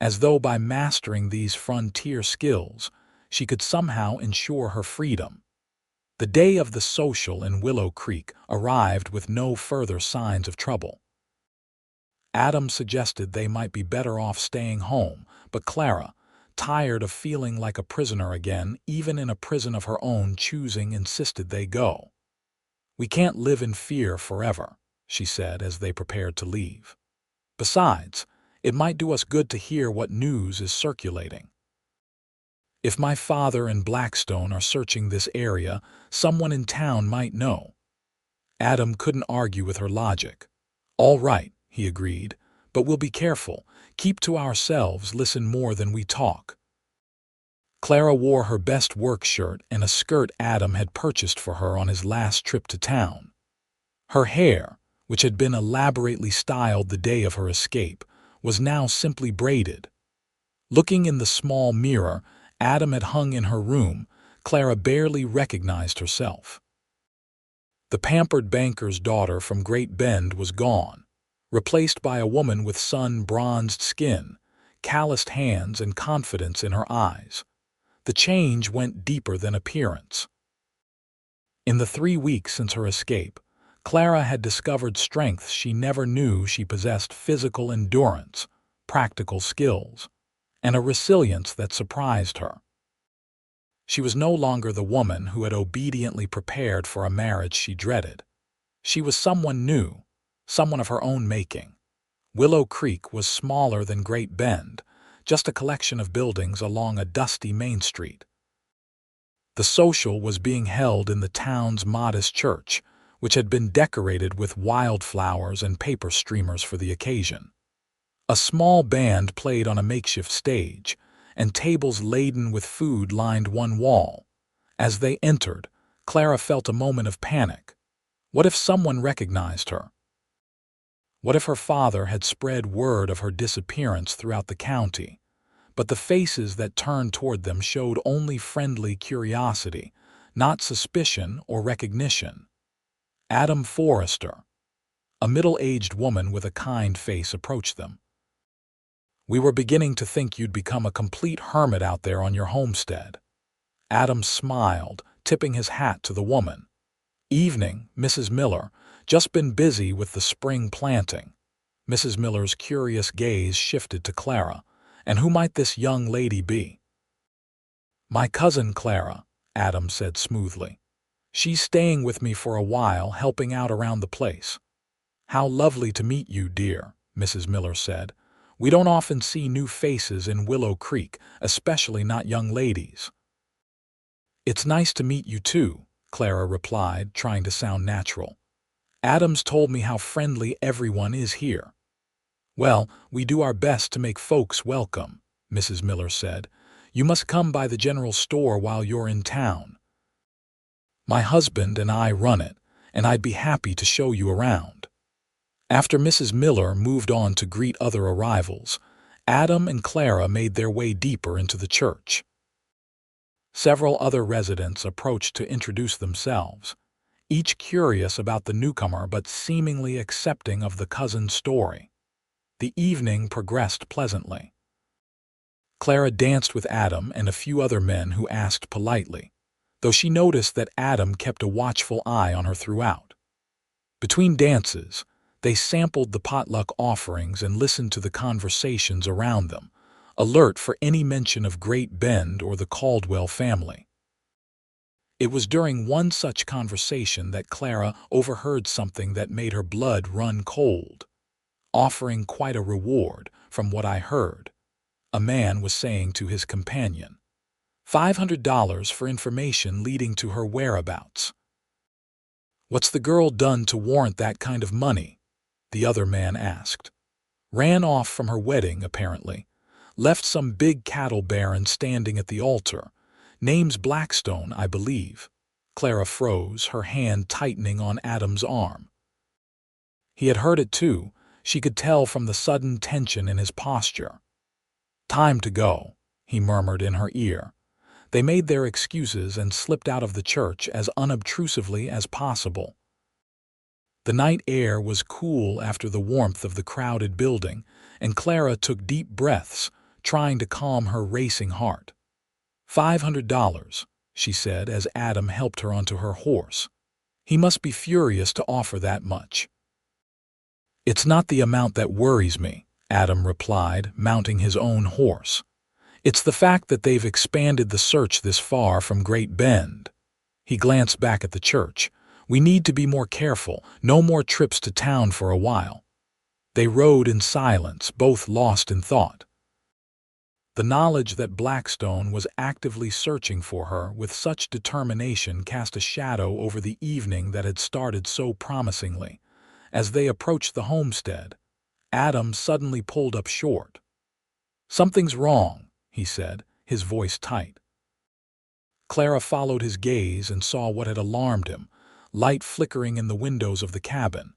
as though by mastering these frontier skills, she could somehow ensure her freedom. The day of the social in Willow Creek arrived with no further signs of trouble. Adam suggested they might be better off staying home, but Clara, tired of feeling like a prisoner again, even in a prison of her own choosing, insisted they go. "We can't live in fear forever," she said as they prepared to leave. "Besides, it might do us good to hear what news is circulating. If my father and Blackstone are searching this area, someone in town might know." Adam couldn't argue with her logic. "All right," he agreed, "but we'll be careful, keep to ourselves, listen more than we talk." Clara wore her best work shirt and a skirt Adam had purchased for her on his last trip to town. Her hair, which had been elaborately styled the day of her escape, was now simply braided. Looking in the small mirror Adam had hung in her room, Clara barely recognized herself. The pampered banker's daughter from Great Bend was gone, replaced by a woman with sun-bronzed skin, calloused hands, and confidence in her eyes. The change went deeper than appearance. In the 3 weeks since her escape, Clara had discovered strengths she never knew she possessed: physical endurance, practical skills, and a resilience that surprised her. She was no longer the woman who had obediently prepared for a marriage she dreaded. She was someone new, someone of her own making. Willow Creek was smaller than Great Bend, just a collection of buildings along a dusty main street. The social was being held in the town's modest church, which had been decorated with wildflowers and paper streamers for the occasion. A small band played on a makeshift stage, and tables laden with food lined one wall. As they entered, Clara felt a moment of panic. What if someone recognized her? What if her father had spread word of her disappearance throughout the county? But the faces that turned toward them showed only friendly curiosity, not suspicion or recognition. Adam Forrester, a middle-aged woman with a kind face, approached them. "We were beginning to think you'd become a complete hermit out there on your homestead." Adam smiled, tipping his hat to the woman. "Evening, Mrs. Miller. Just been busy with the spring planting." Mrs. Miller's curious gaze shifted to Clara. "And who might this young lady be?" "My cousin Clara," Adam said smoothly. "She's staying with me for a while, helping out around the place." "How lovely to meet you, dear," Mrs. Miller said. "We don't often see new faces in Willow Creek, especially not young ladies." "It's nice to meet you too," Clara replied, trying to sound natural. "Adam's told me how friendly everyone is here." "Well, we do our best to make folks welcome," Mrs. Miller said. "You must come by the general store while you're in town. My husband and I run it, and I'd be happy to show you around." After Mrs. Miller moved on to greet other arrivals, Adam and Clara made their way deeper into the church. Several other residents approached to introduce themselves, each curious about the newcomer but seemingly accepting of the cousin's story. The evening progressed pleasantly. Clara danced with Adam and a few other men who asked politely, though she noticed that Adam kept a watchful eye on her throughout. Between dances, they sampled the potluck offerings and listened to the conversations around them, alert for any mention of Great Bend or the Caldwell family. It was during one such conversation that Clara overheard something that made her blood run cold. "Offering quite a reward, from what I heard," a man was saying to his companion. $500 for information leading to her whereabouts." "What's the girl done to warrant that kind of money?" the other man asked. "Ran off from her wedding, apparently. Left some big cattle baron standing at the altar. Name's Blackstone, I believe." Clara froze, her hand tightening on Adam's arm. He had heard it too. She could tell from the sudden tension in his posture. "Time to go," he murmured in her ear. They made their excuses and slipped out of the church as unobtrusively as possible. The night air was cool after the warmth of the crowded building, and Clara took deep breaths, trying to calm her racing heart. $500, she said as Adam helped her onto her horse. "He must be furious to offer that much." "It's not the amount that worries me," Adam replied, mounting his own horse. "It's the fact that they've expanded the search this far from Great Bend." He glanced back at the church. "We need to be more careful, no more trips to town for a while." They rode in silence, both lost in thought. The knowledge that Blackstone was actively searching for her with such determination cast a shadow over the evening that had started so promisingly. As they approached the homestead, Adam suddenly pulled up short. "Something's wrong," he said, his voice tight. Clara followed his gaze and saw what had alarmed him, light flickering in the windows of the cabin.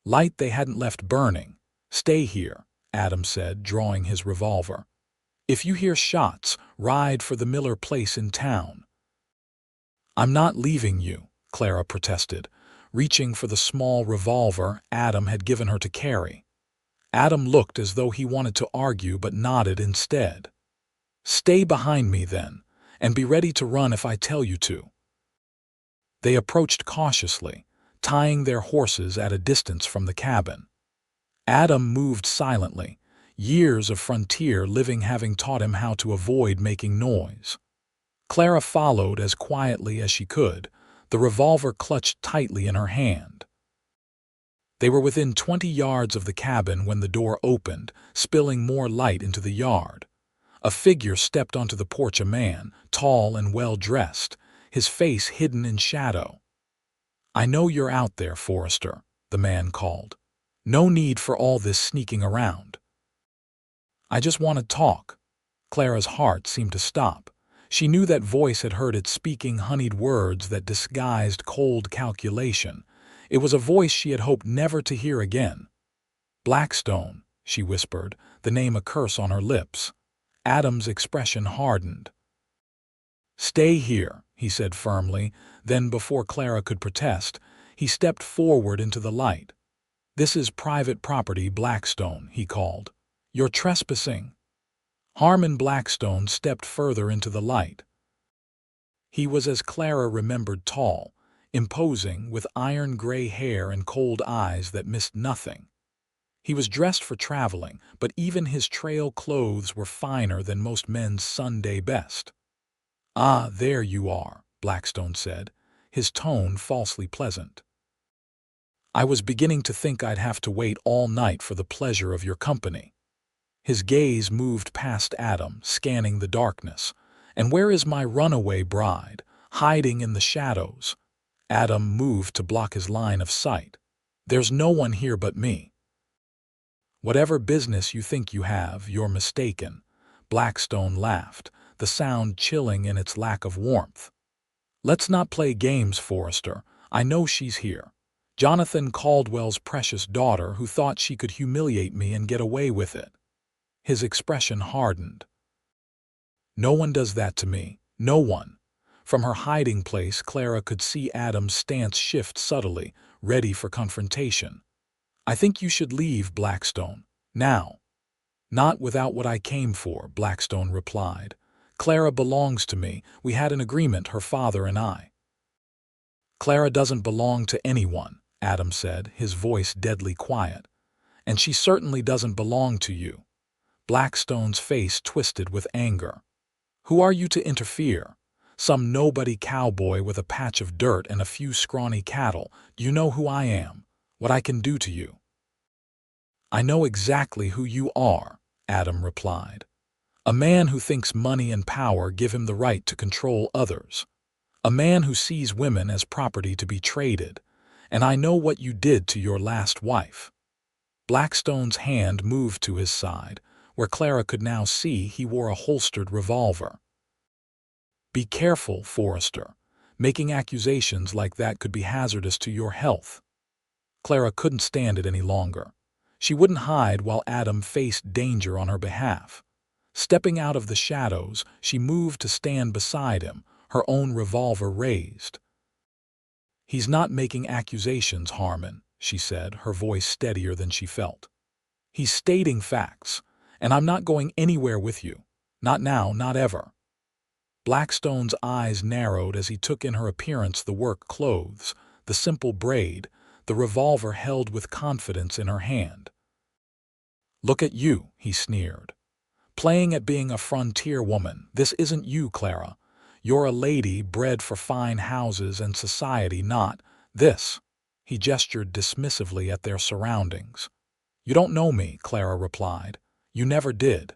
light they hadn't left burning. "Stay here," Adam said, drawing his revolver. "If you hear shots, ride for the Miller place in town." "I'm not leaving you," Clara protested, reaching for the small revolver Adam had given her to carry. Adam looked as though he wanted to argue but nodded instead. "Stay behind me then, and be ready to run if I tell you to." They approached cautiously, tying their horses at a distance from the cabin. Adam moved silently, years of frontier living having taught him how to avoid making noise. Clara followed as quietly as she could, the revolver clutched tightly in her hand. They were within 20 yards of the cabin when the door opened, spilling more light into the yard. A figure stepped onto the porch, a man, tall and well-dressed, his face hidden in shadow. "I know you're out there, Forrester," the man called. "No need for all this sneaking around." "I just want to talk." Clara's heart seemed to stop. She knew that voice, had heard it speaking honeyed words that disguised cold calculation. It was a voice she had hoped never to hear again. "Blackstone," she whispered, the name a curse on her lips. Adam's expression hardened. "Stay here," he said firmly, then before Clara could protest, he stepped forward into the light. "This is private property, Blackstone," he called. "You're trespassing." Harmon Blackstone stepped further into the light. He was, as Clara remembered, tall, imposing, with iron-gray hair and cold eyes that missed nothing. He was dressed for traveling, but even his trail clothes were finer than most men's Sunday best. "Ah, there you are," Blackstone said, his tone falsely pleasant. "I was beginning to think I'd have to wait all night for the pleasure of your company." His gaze moved past Adam, scanning the darkness. "And where is my runaway bride, hiding in the shadows?" Adam moved to block his line of sight. "There's no one here but me." "Whatever business you think you have, you're mistaken," Blackstone laughed, the sound chilling in its lack of warmth. "Let's not play games, Forrester. I know she's here. Jonathan Caldwell's precious daughter, who thought she could humiliate me and get away with it." His expression hardened. "No one does that to me. No one." From her hiding place, Clara could see Adam's stance shift subtly, ready for confrontation. "I think you should leave, Blackstone. Now." "Not without what I came for," Blackstone replied. "Clara belongs to me. We had an agreement, her father and I." "Clara doesn't belong to anyone," Adam said, his voice deadly quiet. "And she certainly doesn't belong to you." Blackstone's face twisted with anger. "Who are you to interfere? Some nobody cowboy with a patch of dirt and a few scrawny cattle. Do you know who I am? What I can do to you?" "I know exactly who you are," Adam replied. "A man who thinks money and power give him the right to control others. A man who sees women as property to be traded. And I know what you did to your last wife." Blackstone's hand moved to his side, where Clara could now see he wore a holstered revolver. "Be careful, Forrester. Making accusations like that could be hazardous to your health." Clara couldn't stand it any longer. She wouldn't hide while Adam faced danger on her behalf. Stepping out of the shadows, she moved to stand beside him, her own revolver raised. "He's not making accusations, Harmon," she said, her voice steadier than she felt. "He's stating facts, and I'm not going anywhere with you. Not now, not ever." Blackstone's eyes narrowed as he took in her appearance, the work clothes, the simple braid, the revolver held with confidence in her hand. "Look at you," he sneered. "Playing at being a frontier woman. This isn't you, Clara. You're a lady bred for fine houses and society, not this." He gestured dismissively at their surroundings. "You don't know me," Clara replied. "You never did.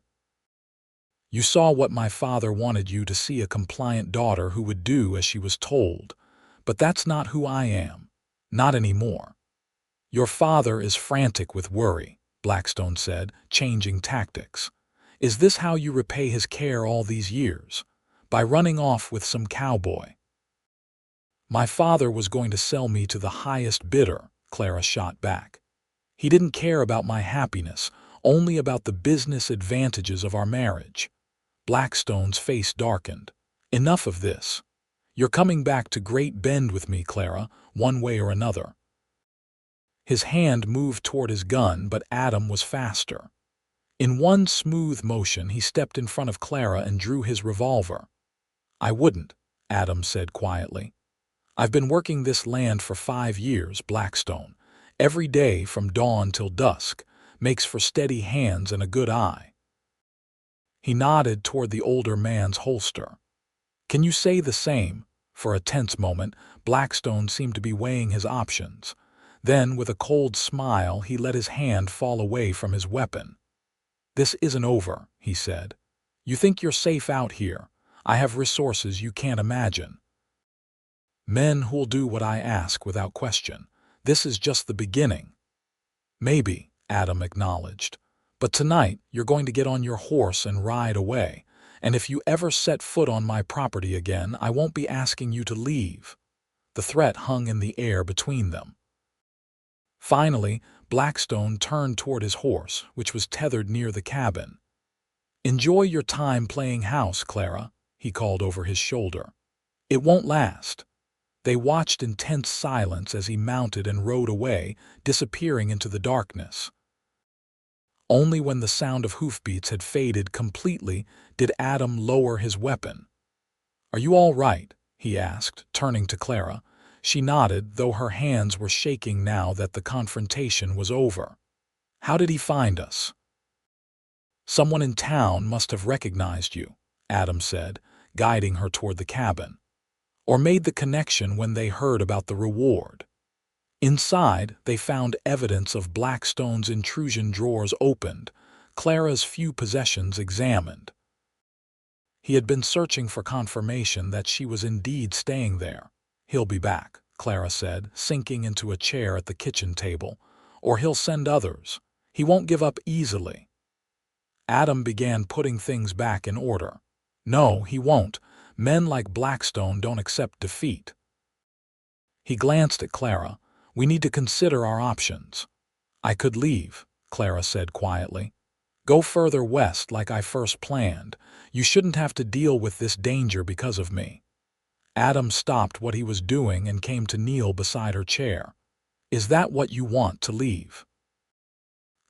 You saw what my father wanted you to see, a compliant daughter who would do as she was told. But that's not who I am. Not anymore." "Your father is frantic with worry," Blackstone said, changing tactics. "Is this how you repay his care all these years? By running off with some cowboy?" "My father was going to sell me to the highest bidder," Clara shot back. He didn't care about my happiness, only about the business advantages of our marriage. Blackstone's face darkened. Enough of this. You're coming back to Great Bend with me, Clara, one way or another. His hand moved toward his gun, but Adam was faster. In one smooth motion, he stepped in front of Clara and drew his revolver. I wouldn't, Adam said quietly. I've been working this land for 5 years, Blackstone. Every day from dawn till dusk makes for steady hands and a good eye. He nodded toward the older man's holster. Can you say the same? For a tense moment, Blackstone seemed to be weighing his options. Then, with a cold smile, he let his hand fall away from his weapon. This isn't over, he said. You think you're safe out here. I have resources you can't imagine. Men who'll do what I ask without question. This is just the beginning. Maybe, Adam acknowledged. But tonight, you're going to get on your horse and ride away. And if you ever set foot on my property again, I won't be asking you to leave. The threat hung in the air between them. Finally, Blackstone turned toward his horse, which was tethered near the cabin. Enjoy your time playing house, Clara, he called over his shoulder. It won't last. They watched in tense silence as he mounted and rode away, disappearing into the darkness. Only when the sound of hoofbeats had faded completely did Adam lower his weapon. Are you all right? He asked, turning to Clara. She nodded, though her hands were shaking now that the confrontation was over. How did he find us? Someone in town must have recognized you, Adam said, guiding her toward the cabin. Or made the connection when they heard about the reward. Inside, they found evidence of Blackstone's intrusion drawers opened, Clara's few possessions examined. He had been searching for confirmation that she was indeed staying there. He'll be back, Clara said, sinking into a chair at the kitchen table. Or he'll send others. He won't give up easily. Adam began putting things back in order. No, he won't. Men like Blackstone don't accept defeat. He glanced at Clara. We need to consider our options. I could leave, Clara said quietly. Go further west like I first planned. You shouldn't have to deal with this danger because of me. Adam stopped what he was doing and came to kneel beside her chair. Is that what you want, to leave?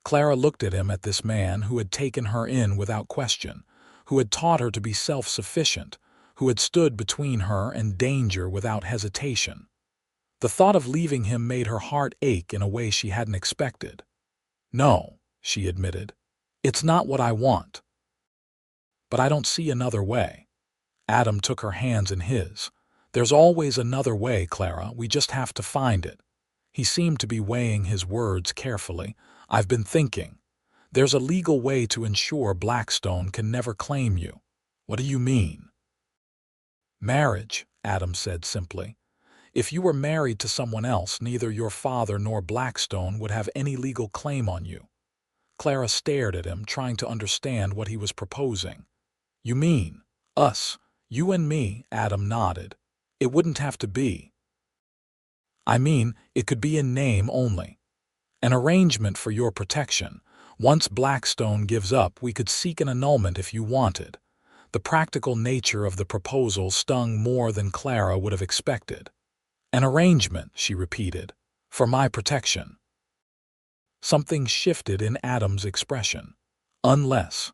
Clara looked at him, at this man who had taken her in without question, who had taught her to be self-sufficient, who had stood between her and danger without hesitation. The thought of leaving him made her heart ache in a way she hadn't expected. No, she admitted. It's not what I want. But I don't see another way. Adam took her hands in his. There's always another way, Clara. We just have to find it. He seemed to be weighing his words carefully. I've been thinking. There's a legal way to ensure Blackstone can never claim you. What do you mean? Marriage, Adam said simply. If you were married to someone else, neither your father nor Blackstone would have any legal claim on you. Clara stared at him, trying to understand what he was proposing. You mean, us, you and me? Adam nodded. It wouldn't have to be. I mean, it could be in name only. An arrangement for your protection. Once Blackstone gives up, we could seek an annulment if you wanted. The practical nature of the proposal stung more than Clara would have expected. An arrangement, she repeated, for my protection. Something shifted in Adam's expression. Unless.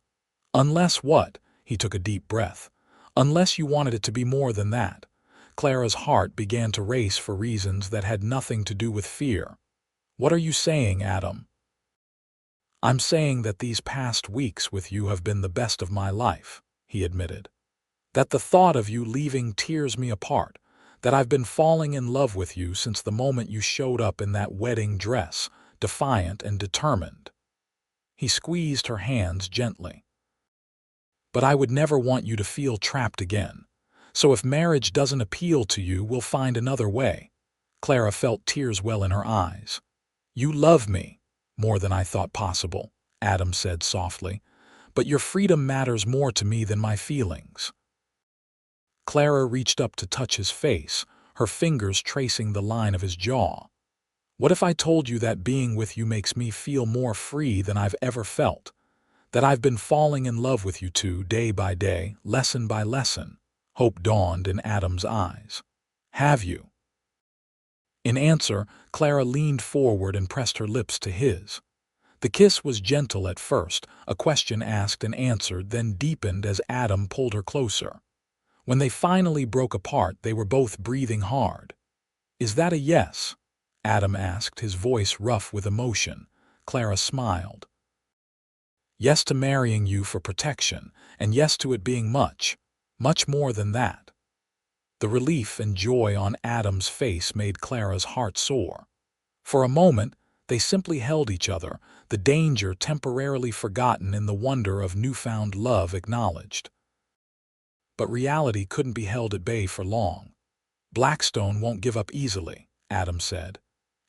Unless what? He took a deep breath. Unless you wanted it to be more than that. Clara's heart began to race for reasons that had nothing to do with fear. What are you saying, Adam? I'm saying that these past weeks with you have been the best of my life, he admitted. That the thought of you leaving tears me apart. That I've been falling in love with you since the moment you showed up in that wedding dress, defiant and determined. He squeezed her hands gently. But I would never want you to feel trapped again. So if marriage doesn't appeal to you, we'll find another way. Clara felt tears well in her eyes. You love me, more than I thought possible, Adam said softly. But your freedom matters more to me than my feelings. Clara reached up to touch his face, her fingers tracing the line of his jaw. What if I told you that being with you makes me feel more free than I've ever felt? That I've been falling in love with you two day by day, lesson by lesson? Hope dawned in Adam's eyes. Have you? In answer, Clara leaned forward and pressed her lips to his. The kiss was gentle at first, a question asked and answered, then deepened as Adam pulled her closer. When they finally broke apart, they were both breathing hard. "Is that a yes?" Adam asked, his voice rough with emotion. Clara smiled. "Yes to marrying you for protection, and yes to it being much, much more than that." The relief and joy on Adam's face made Clara's heart soar. For a moment, they simply held each other, the danger temporarily forgotten in the wonder of newfound love acknowledged. But reality couldn't be held at bay for long. "Blackstone won't give up easily," Adam said.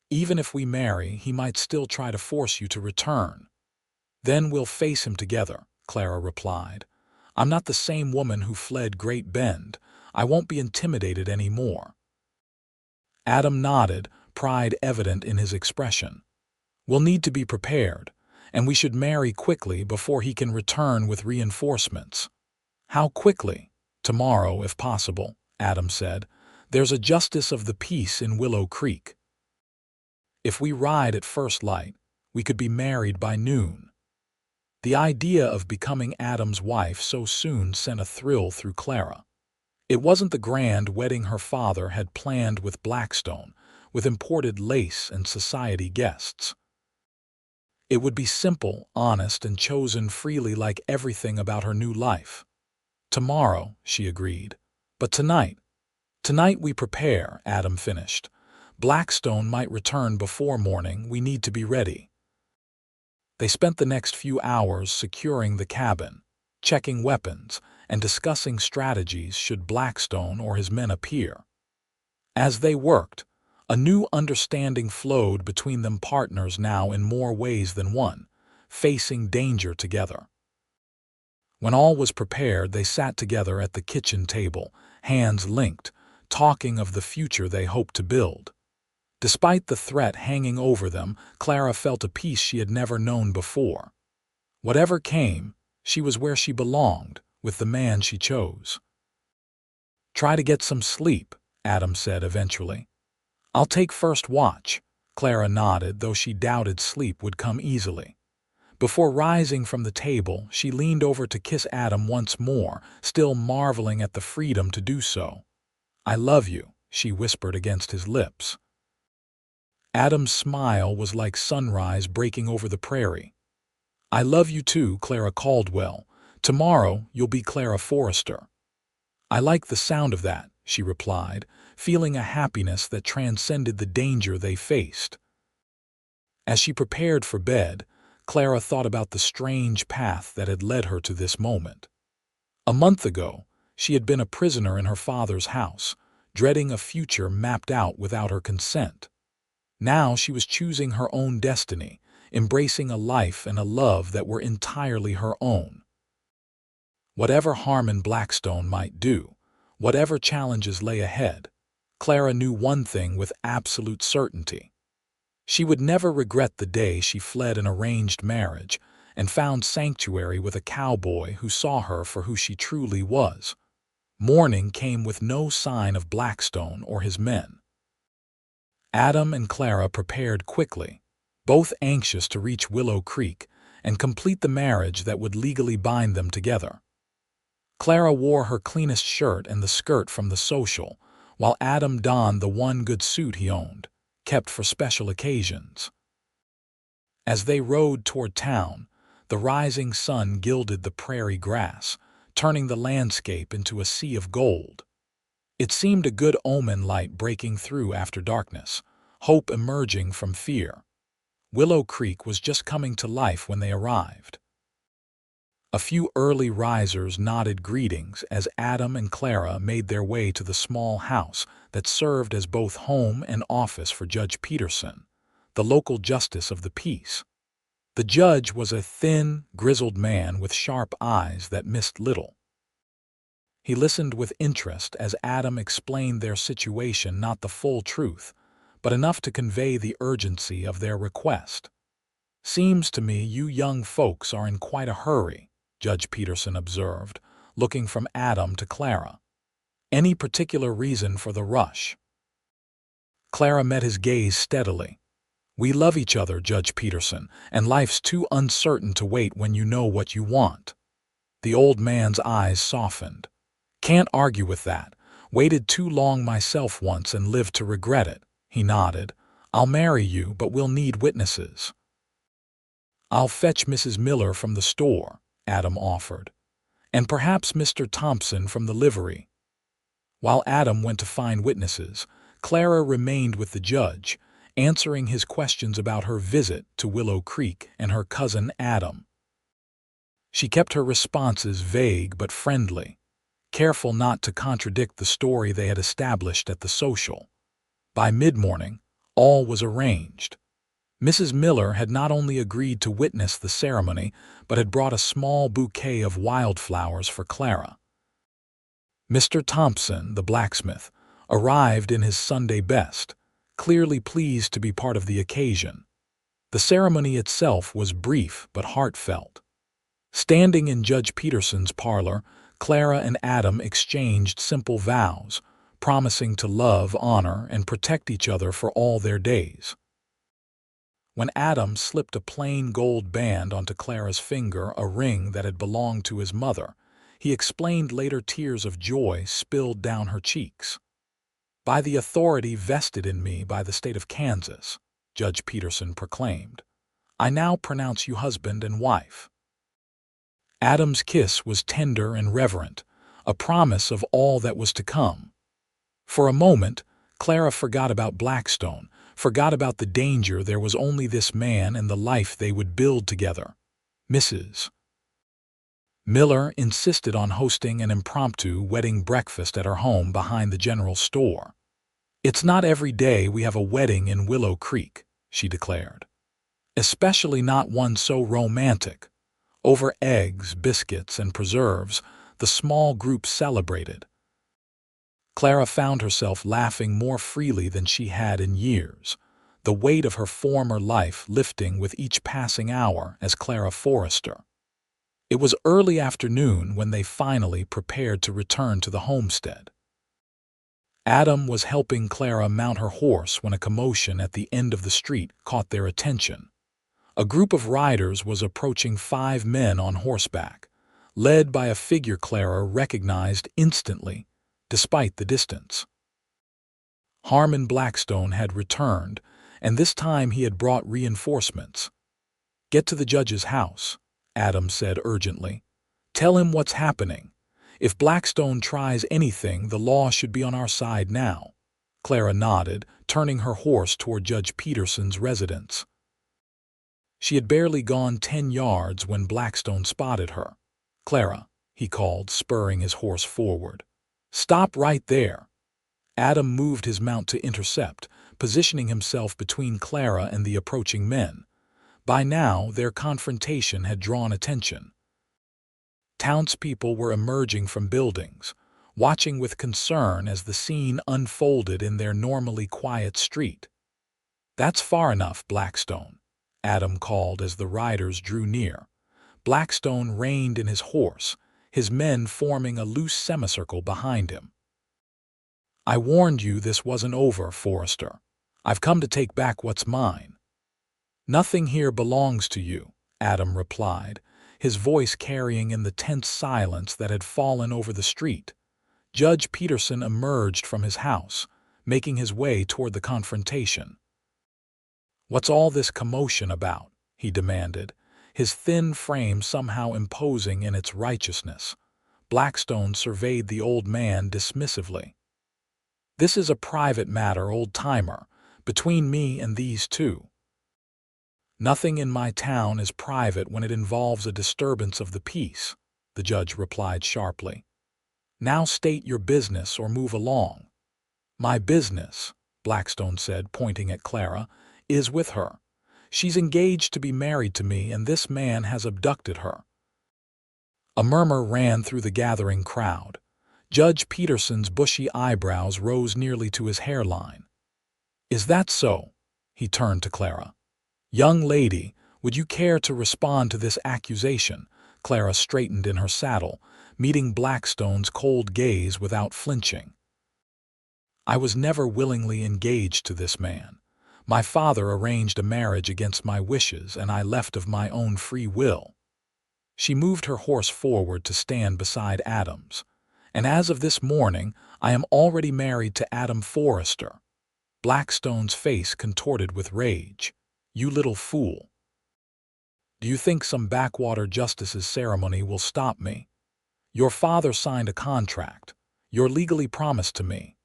"Even if we marry, he might still try to force you to return." "Then we'll face him together," Clara replied. "I'm not the same woman who fled Great Bend. I won't be intimidated anymore." Adam nodded, pride evident in his expression. "We'll need to be prepared, and we should marry quickly before he can return with reinforcements." "How quickly?" "Tomorrow, if possible," Adam said. "There's a justice of the peace in Willow Creek. If we ride at first light, we could be married by noon." The idea of becoming Adam's wife so soon sent a thrill through Clara. It wasn't the grand wedding her father had planned with Blackstone, with imported lace and society guests. It would be simple, honest, and chosen freely like everything about her new life. "Tomorrow," she agreed. "But tonight." "Tonight we prepare," Adam finished. "Blackstone might return before morning. We need to be ready." They spent the next few hours securing the cabin, checking weapons, and discussing strategies should Blackstone or his men appear. As they worked, a new understanding flowed between them, partners now in more ways than one, facing danger together. When all was prepared, they sat together at the kitchen table, hands linked, talking of the future they hoped to build. Despite the threat hanging over them, Clara felt a peace she had never known before. Whatever came, she was where she belonged, with the man she chose. "Try to get some sleep," Adam said eventually. "I'll take first watch." Clara nodded, though she doubted sleep would come easily. Before rising from the table, she leaned over to kiss Adam once more, still marveling at the freedom to do so. "I love you," she whispered against his lips. Adam's smile was like sunrise breaking over the prairie. "I love you too, Clara Caldwell. Tomorrow you'll be Clara Forrester." "I like the sound of that," she replied, feeling a happiness that transcended the danger they faced. As she prepared for bed, Clara thought about the strange path that had led her to this moment. A month ago, she had been a prisoner in her father's house, dreading a future mapped out without her consent. Now she was choosing her own destiny, embracing a life and a love that were entirely her own. Whatever Harmon Blackstone might do, whatever challenges lay ahead, Clara knew one thing with absolute certainty. She would never regret the day she fled an arranged marriage and found sanctuary with a cowboy who saw her for who she truly was. Morning came with no sign of Blackstone or his men. Adam and Clara prepared quickly, both anxious to reach Willow Creek and complete the marriage that would legally bind them together. Clara wore her cleanest shirt and the skirt from the social, while Adam donned the one good suit he owned, kept for special occasions. As they rode toward town, the rising sun gilded the prairie grass, turning the landscape into a sea of gold. It seemed a good omen, light breaking through after darkness, hope emerging from fear. Willow Creek was just coming to life when they arrived. A few early risers nodded greetings as Adam and Clara made their way to the small house that served as both home and office for Judge Peterson, the local justice of the peace. The judge was a thin, grizzled man with sharp eyes that missed little. He listened with interest as Adam explained their situation, not the full truth, but enough to convey the urgency of their request. "Seems to me you young folks are in quite a hurry," Judge Peterson observed, looking from Adam to Clara. "Any particular reason for the rush?" Clara met his gaze steadily. "We love each other, Judge Peterson, and life's too uncertain to wait when you know what you want." The old man's eyes softened. "Can't argue with that. Waited too long myself once and lived to regret it." He nodded. "I'll marry you, but we'll need witnesses." "I'll fetch Mrs. Miller from the store," Adam offered, "and perhaps Mr. Thompson from the livery." While Adam went to find witnesses, Clara remained with the judge, answering his questions about her visit to Willow Creek and her cousin Adam. She kept her responses vague but friendly, careful not to contradict the story they had established at the social. By mid-morning, all was arranged. Mrs. Miller had not only agreed to witness the ceremony, but had brought a small bouquet of wildflowers for Clara. Mr. Thompson, the blacksmith, arrived in his Sunday best, clearly pleased to be part of the occasion. The ceremony itself was brief but heartfelt. Standing in Judge Peterson's parlor, Clara and Adam exchanged simple vows, promising to love, honor, and protect each other for all their days. When Adam slipped a plain gold band onto Clara's finger, a ring that had belonged to his mother, he explained later tears of joy spilled down her cheeks. "By the authority vested in me by the state of Kansas," Judge Peterson proclaimed, "I now pronounce you husband and wife." Adam's kiss was tender and reverent, a promise of all that was to come. For a moment, Clara forgot about Blackstone, forgot about the danger. There was only this man and the life they would build together. Mrs. Miller insisted on hosting an impromptu wedding breakfast at her home behind the general store. "It's not every day we have a wedding in Willow Creek," she declared. "Especially not one so romantic." Over eggs, biscuits, and preserves, the small group celebrated. Clara found herself laughing more freely than she had in years, the weight of her former life lifting with each passing hour as Clara Forrester. It was early afternoon when they finally prepared to return to the homestead. Adam was helping Clara mount her horse when a commotion at the end of the street caught their attention. A group of riders was approaching 5 men on horseback, led by a figure Clara recognized instantly, despite the distance. Harmon Blackstone had returned, and this time he had brought reinforcements. "Get to the judge's house," Adam said urgently. "Tell him what's happening. If Blackstone tries anything, the law should be on our side now." Clara nodded, turning her horse toward Judge Peterson's residence. She had barely gone 10 yards when Blackstone spotted her. "Clara," he called, spurring his horse forward. "Stop right there." Adam moved his mount to intercept, positioning himself between Clara and the approaching men. By now, their confrontation had drawn attention. Townspeople were emerging from buildings, watching with concern as the scene unfolded in their normally quiet street. "That's far enough, Blackstone," Adam called as the riders drew near. Blackstone reined in his horse, his men forming a loose semicircle behind him. "I warned you this wasn't over, Forrester. I've come to take back what's mine." "Nothing here belongs to you," Adam replied, his voice carrying in the tense silence that had fallen over the street. Judge Peterson emerged from his house, making his way toward the confrontation. "What's all this commotion about?" he demanded, his thin frame somehow imposing in its righteousness. Blackstone surveyed the old man dismissively. "This is a private matter, old-timer, between me and these two." "Nothing in my town is private when it involves a disturbance of the peace," the judge replied sharply. "Now state your business or move along." "My business," Blackstone said, pointing at Clara, "is with her. She's engaged to be married to me, and this man has abducted her." A murmur ran through the gathering crowd. Judge Peterson's bushy eyebrows rose nearly to his hairline. Is that so? He turned to Clara. Young lady, would you care to respond to this accusation? Clara straightened in her saddle, meeting Blackstone's cold gaze without flinching. I was never willingly engaged to this man. My father arranged a marriage against my wishes, and I left of my own free will. She moved her horse forward to stand beside Adam's. And as of this morning, I am already married to Adam Forrester. Blackstone's face contorted with rage. You little fool. Do you think some backwater justice's ceremony will stop me? Your father signed a contract. You're legally promised to me.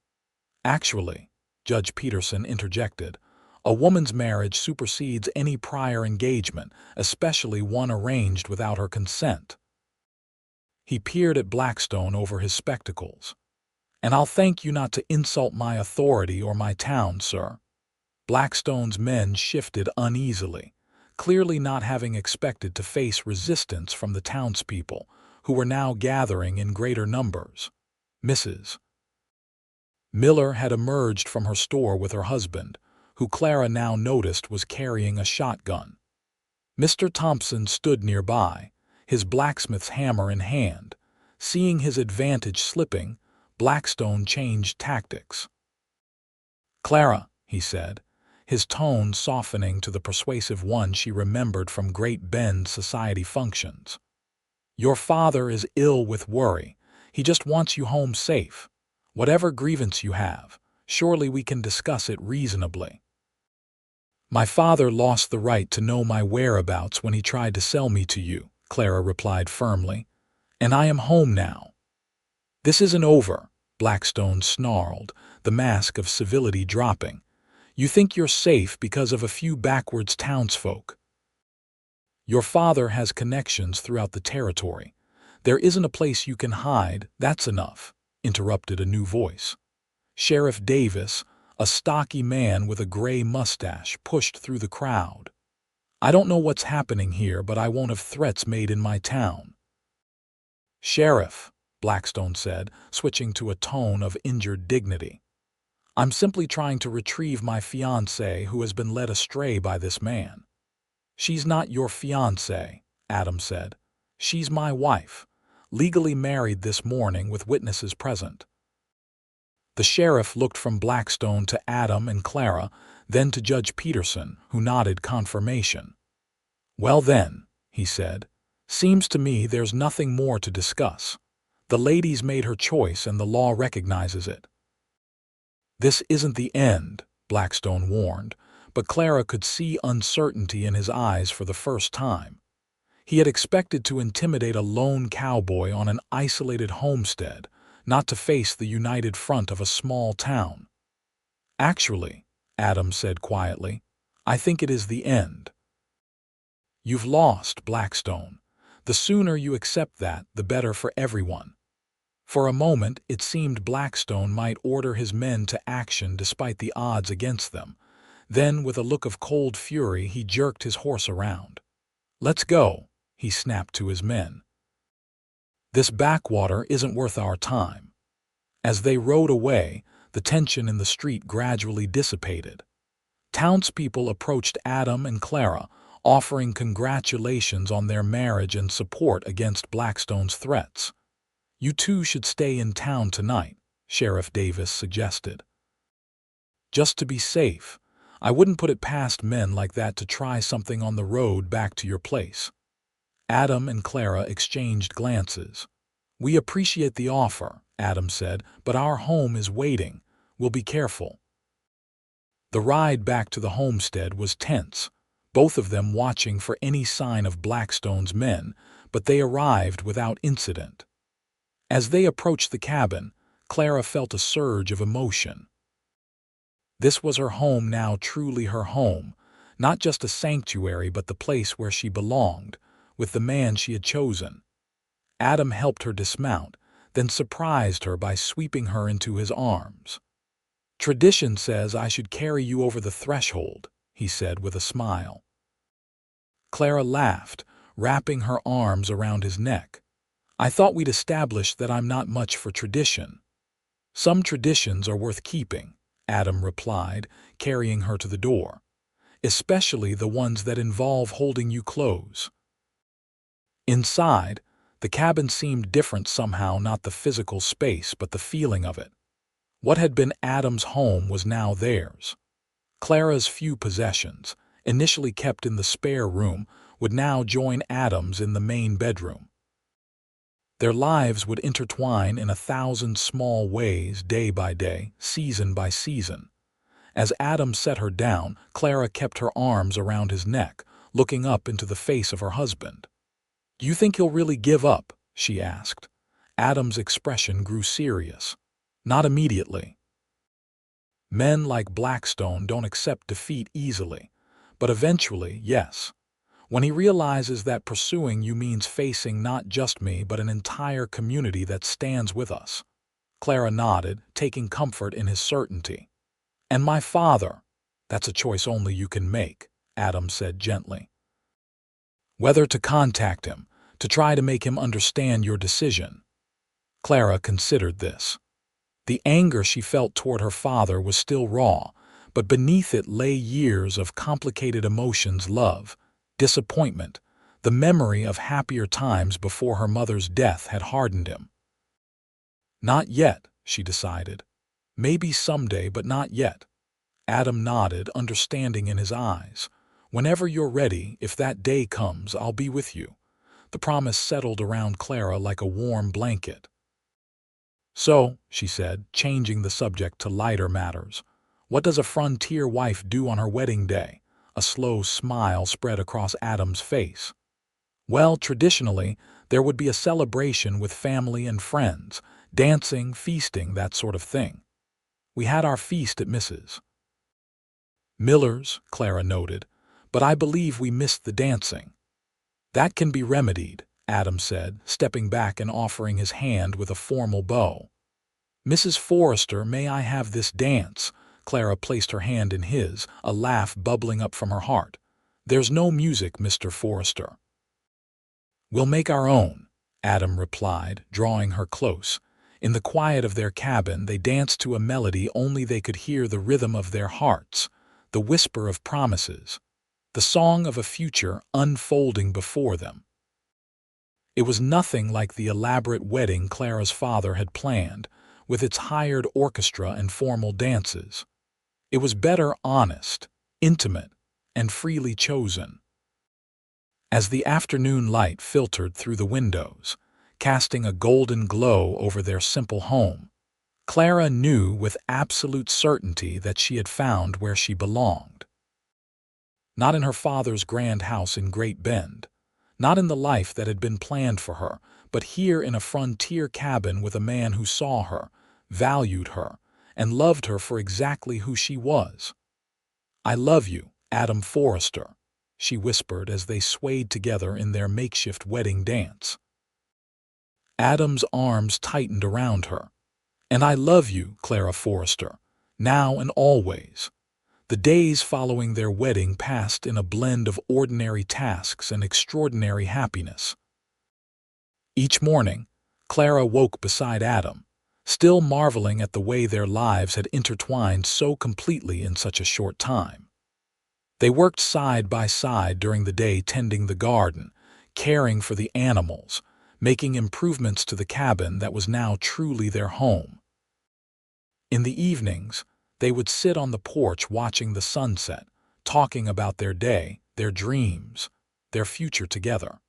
Actually, Judge Peterson interjected, a woman's marriage supersedes any prior engagement, especially one arranged without her consent. He peered at Blackstone over his spectacles. And I'll thank you not to insult my authority or my town, sir. Blackstone's men shifted uneasily, clearly not having expected to face resistance from the townspeople, who were now gathering in greater numbers. Mrs. Miller had emerged from her store with her husband, who Clara now noticed was carrying a shotgun. Mr. Thompson stood nearby, his blacksmith's hammer in hand. Seeing his advantage slipping, Blackstone changed tactics. Clara, he said, his tone softening to the persuasive one she remembered from Great Bend's society functions. Your father is ill with worry. He just wants you home safe. Whatever grievance you have, surely we can discuss it reasonably. My father lost the right to know my whereabouts when he tried to sell me to you, Clara replied firmly, and I am home now. This isn't over, Blackstone snarled, the mask of civility dropping. You think you're safe because of a few backwards townsfolk. Your father has connections throughout the territory. There isn't a place you can hide, that's enough, interrupted a new voice. Sheriff Davis, a stocky man with a gray mustache, pushed through the crowd. I don't know what's happening here, but I won't have threats made in my town. Sheriff, Blackstone said, switching to a tone of injured dignity. I'm simply trying to retrieve my fiancée who has been led astray by this man. She's not your fiancée, Adam said. She's my wife, legally married this morning with witnesses present. The sheriff looked from Blackstone to Adam and Clara, then to Judge Peterson, who nodded confirmation. Well then, he said, seems to me there's nothing more to discuss. The lady's made her choice and the law recognizes it. This isn't the end, Blackstone warned, but Clara could see uncertainty in his eyes for the first time. He had expected to intimidate a lone cowboy on an isolated homestead, not to face the united front of a small town. Actually, Adam said quietly, I think it is the end. You've lost, Blackstone. The sooner you accept that, the better for everyone. For a moment, it seemed Blackstone might order his men to action despite the odds against them. Then, with a look of cold fury, he jerked his horse around. Let's go, he snapped to his men. This backwater isn't worth our time. As they rode away, the tension in the street gradually dissipated. Townspeople approached Adam and Clara, offering congratulations on their marriage and support against Blackstone's threats. You two should stay in town tonight, Sheriff Davis suggested. Just to be safe, I wouldn't put it past men like that to try something on the road back to your place. Adam and Clara exchanged glances. We appreciate the offer, Adam said, but our home is waiting. We'll be careful. The ride back to the homestead was tense, both of them watching for any sign of Blackstone's men, but they arrived without incident. As they approached the cabin, Clara felt a surge of emotion. This was her home now, truly her home, not just a sanctuary but the place where she belonged, with the man she had chosen. Adam helped her dismount, then surprised her by sweeping her into his arms. Tradition says I should carry you over the threshold, he said with a smile. Clara laughed, wrapping her arms around his neck. I thought we'd established that I'm not much for tradition. Some traditions are worth keeping, Adam replied, carrying her to the door. "Especially the ones that involve holding you close." Inside, the cabin seemed different somehow, not the physical space, but the feeling of it. What had been Adam's home was now theirs. Clara's few possessions, initially kept in the spare room, would now join Adam's in the main bedroom. Their lives would intertwine in 1,000 small ways, day by day, season by season. As Adam set her down, Clara kept her arms around his neck, looking up into the face of her husband. "Do you think he'll really give up?" she asked. Adam's expression grew serious. "Not immediately. Men like Blackstone don't accept defeat easily. But eventually, yes. When he realizes that pursuing you means facing not just me, but an entire community that stands with us." Clara nodded, taking comfort in his certainty. "And my father, that's a choice only you can make," Adam said gently. "Whether to contact him, to try to make him understand your decision." Clara considered this. The anger she felt toward her father was still raw, but beneath it lay years of complicated emotions: love, disappointment, the memory of happier times before her mother's death had hardened him. "Not yet," she decided. "Maybe someday, but not yet." Adam nodded, understanding in his eyes. "Whenever you're ready, if that day comes, I'll be with you." The promise settled around Clara like a warm blanket. "So," she said, changing the subject to lighter matters, "what does a frontier wife do on her wedding day?" A slow smile spread across Adam's face. "Well, traditionally, there would be a celebration with family and friends, dancing, feasting, that sort of thing. We had our feast at Mrs. Miller's," Clara noted, "but I believe we missed the dancing." "That can be remedied," Adam said, stepping back and offering his hand with a formal bow. "Mrs. Forrester, may I have this dance?" Clara placed her hand in his, a laugh bubbling up from her heart. "There's no music, Mr. Forrester." "We'll make our own," Adam replied, drawing her close. In the quiet of their cabin, they danced to a melody only they could hear, the rhythm of their hearts, the whisper of promises, the song of a future unfolding before them. It was nothing like the elaborate wedding Clara's father had planned, with its hired orchestra and formal dances. It was better, honest, intimate, and freely chosen. As the afternoon light filtered through the windows, casting a golden glow over their simple home, Clara knew with absolute certainty that she had found where she belonged. Not in her father's grand house in Great Bend, not in the life that had been planned for her, but here in a frontier cabin with a man who saw her, valued her, and loved her for exactly who she was. "I love you, Adam Forrester," she whispered as they swayed together in their makeshift wedding dance. Adam's arms tightened around her. "And I love you, Clara Forrester, now and always." The days following their wedding passed in a blend of ordinary tasks and extraordinary happiness. Each morning, Clara woke beside Adam, still marveling at the way their lives had intertwined so completely in such a short time. They worked side by side during the day, tending the garden, caring for the animals, making improvements to the cabin that was now truly their home. In the evenings, they would sit on the porch watching the sunset, talking about their day, their dreams, their future together.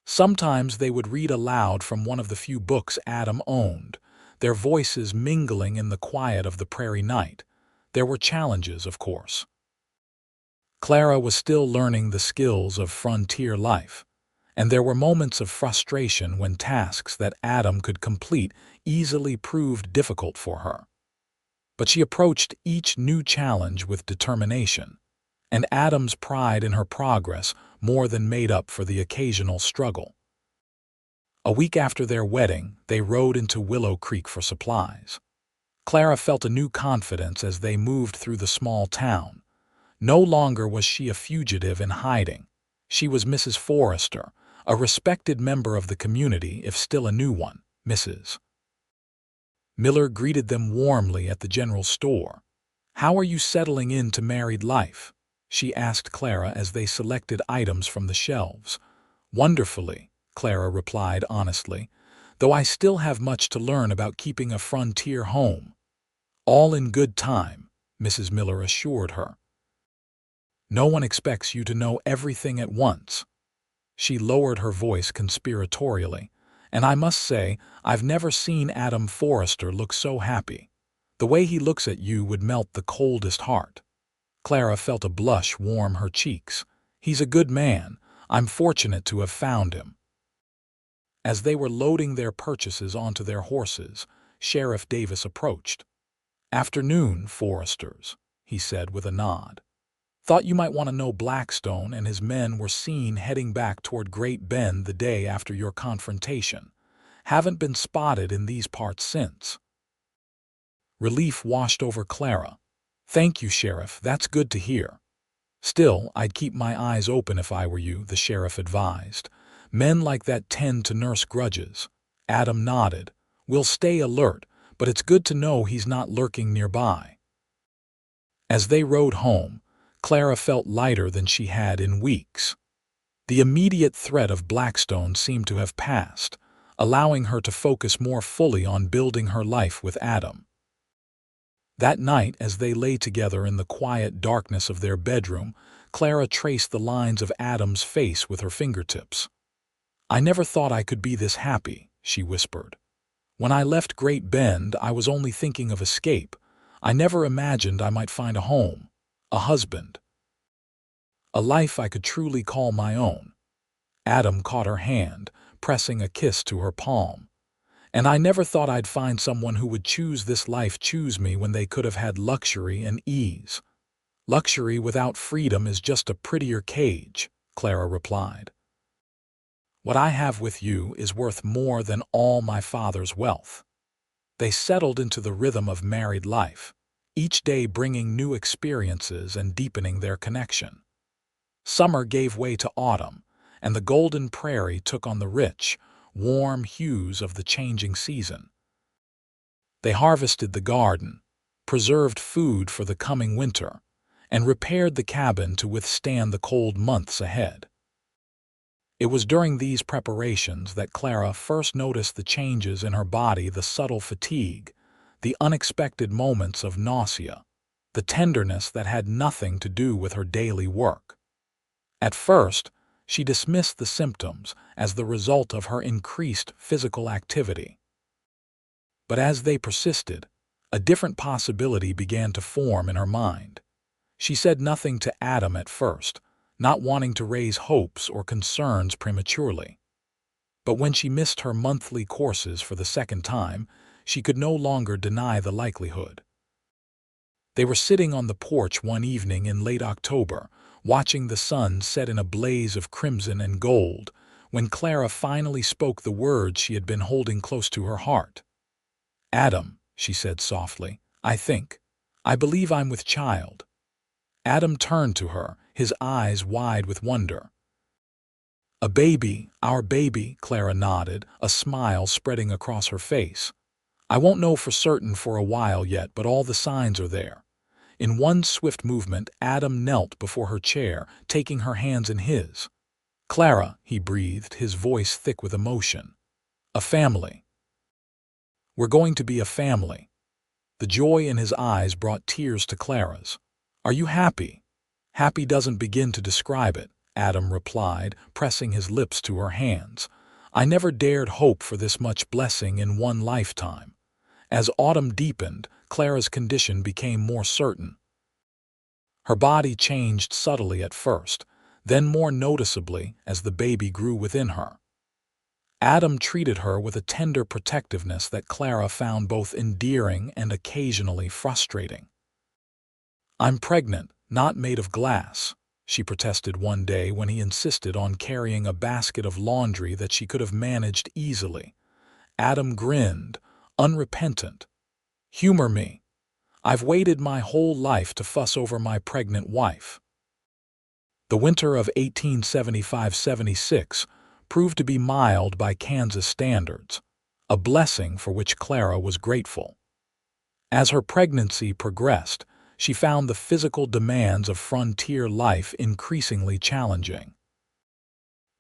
Sometimes they would read aloud from one of the few books Adam owned, their voices mingling in the quiet of the prairie night. There were challenges, of course. Clara was still learning the skills of frontier life, and there were moments of frustration when tasks that Adam could complete easily proved difficult for her. But she approached each new challenge with determination, and Adam's pride in her progress more than made up for the occasional struggle. A week after their wedding, they rode into Willow Creek for supplies. Clara felt a new confidence as they moved through the small town. No longer was she a fugitive in hiding. She was Mrs. Forrester, a respected member of the community, if still a new one. Mrs. Miller greeted them warmly at the general store. "How are you settling into married life?" she asked Clara as they selected items from the shelves. "Wonderfully," Clara replied honestly, "though I still have much to learn about keeping a frontier home." "All in good time," Mrs. Miller assured her. "No one expects you to know everything at once." She lowered her voice conspiratorially. "And I must say, I've never seen Adam Forrester look so happy. The way he looks at you would melt the coldest heart." Clara felt a blush warm her cheeks. "He's a good man. I'm fortunate to have found him." As they were loading their purchases onto their horses, Sheriff Davis approached. "Afternoon, Forresters," he said with a nod. "Thought you might want to know Blackstone and his men were seen heading back toward Great Bend the day after your confrontation. Haven't been spotted in these parts since." Relief washed over Clara. "Thank you, Sheriff, that's good to hear." "Still, I'd keep my eyes open if I were you," the sheriff advised. "Men like that tend to nurse grudges." Adam nodded. "We'll stay alert, but it's good to know he's not lurking nearby." As they rode home, Clara felt lighter than she had in weeks. The immediate threat of Blackstone seemed to have passed, allowing her to focus more fully on building her life with Adam. That night, as they lay together in the quiet darkness of their bedroom, Clara traced the lines of Adam's face with her fingertips. "I never thought I could be this happy," she whispered. "When I left Great Bend, I was only thinking of escape. I never imagined I might find a home, a husband, a life I could truly call my own." Adam caught her hand, pressing a kiss to her palm. "And I never thought I'd find someone who would choose this life, choose me, when they could have had luxury and ease." "Luxury without freedom is just a prettier cage," Clara replied. "What I have with you is worth more than all my father's wealth." They settled into the rhythm of married life, each day bringing new experiences and deepening their connection. Summer gave way to autumn, and the golden prairie took on the rich, warm hues of the changing season. They harvested the garden, preserved food for the coming winter, and repaired the cabin to withstand the cold months ahead. It was during these preparations that Clara first noticed the changes in her body, the subtle fatigue, the unexpected moments of nausea, the tenderness that had nothing to do with her daily work. At first, she dismissed the symptoms as the result of her increased physical activity. But as they persisted, a different possibility began to form in her mind. She said nothing to Adam at first, not wanting to raise hopes or concerns prematurely. But when she missed her monthly courses for the second time, she could no longer deny the likelihood. They were sitting on the porch one evening in late October, watching the sun set in a blaze of crimson and gold, when Clara finally spoke the words she had been holding close to her heart. "Adam," she said softly, I believe I'm with child." Adam turned to her, his eyes wide with wonder. "A baby, our baby," Clara nodded, a smile spreading across her face. "I won't know for certain for a while yet, but all the signs are there." In one swift movement, Adam knelt before her chair, taking her hands in his. "Clara," he breathed, his voice thick with emotion. "A family. We're going to be a family." The joy in his eyes brought tears to Clara's. "Are you happy?" "Happy doesn't begin to describe it," Adam replied, pressing his lips to her hands. "I never dared hope for this much blessing in one lifetime." As autumn deepened, Clara's condition became more certain. Her body changed subtly at first, then more noticeably as the baby grew within her. Adam treated her with a tender protectiveness that Clara found both endearing and occasionally frustrating. "I'm pregnant, not made of glass," she protested one day when he insisted on carrying a basket of laundry that she could have managed easily. Adam grinned, unrepentant. "Humor me. I've waited my whole life to fuss over my pregnant wife." The winter of 1875-76 proved to be mild by Kansas standards, a blessing for which Clara was grateful. As her pregnancy progressed, she found the physical demands of frontier life increasingly challenging.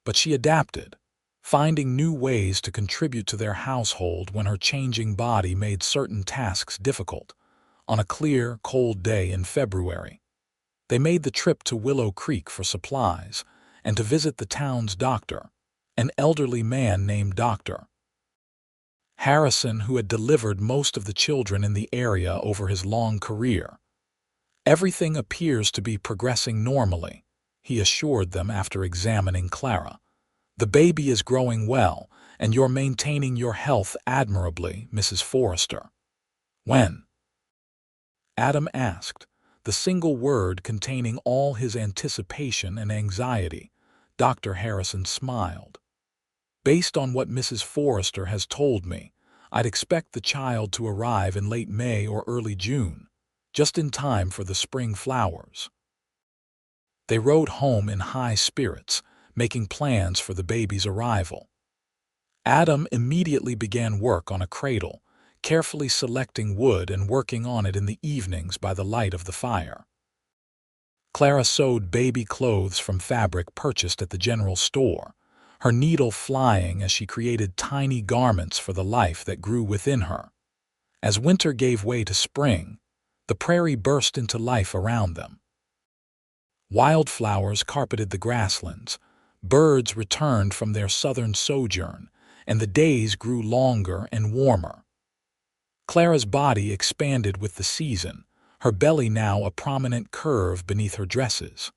But she adapted, finding new ways to contribute to their household when her changing body made certain tasks difficult. On a clear, cold day in February, they made the trip to Willow Creek for supplies and to visit the town's doctor, an elderly man named Dr. Harrison, who had delivered most of the children in the area over his long career. "Everything appears to be progressing normally," he assured them after examining Clara. "The baby is growing well, and you're maintaining your health admirably, Mrs. Forrester." "When?" Adam asked, the single word containing all his anticipation and anxiety. Dr. Harrison smiled. "Based on what Mrs. Forrester has told me, I'd expect the child to arrive in late May or early June, just in time for the spring flowers." They rode home in high spirits, making plans for the baby's arrival. Adam immediately began work on a cradle, carefully selecting wood and working on it in the evenings by the light of the fire. Clara sewed baby clothes from fabric purchased at the general store, her needle flying as she created tiny garments for the life that grew within her. As winter gave way to spring, the prairie burst into life around them. Wildflowers carpeted the grasslands, birds returned from their southern sojourn, and the days grew longer and warmer. Clara's body expanded with the season, her belly now a prominent curve beneath her dresses.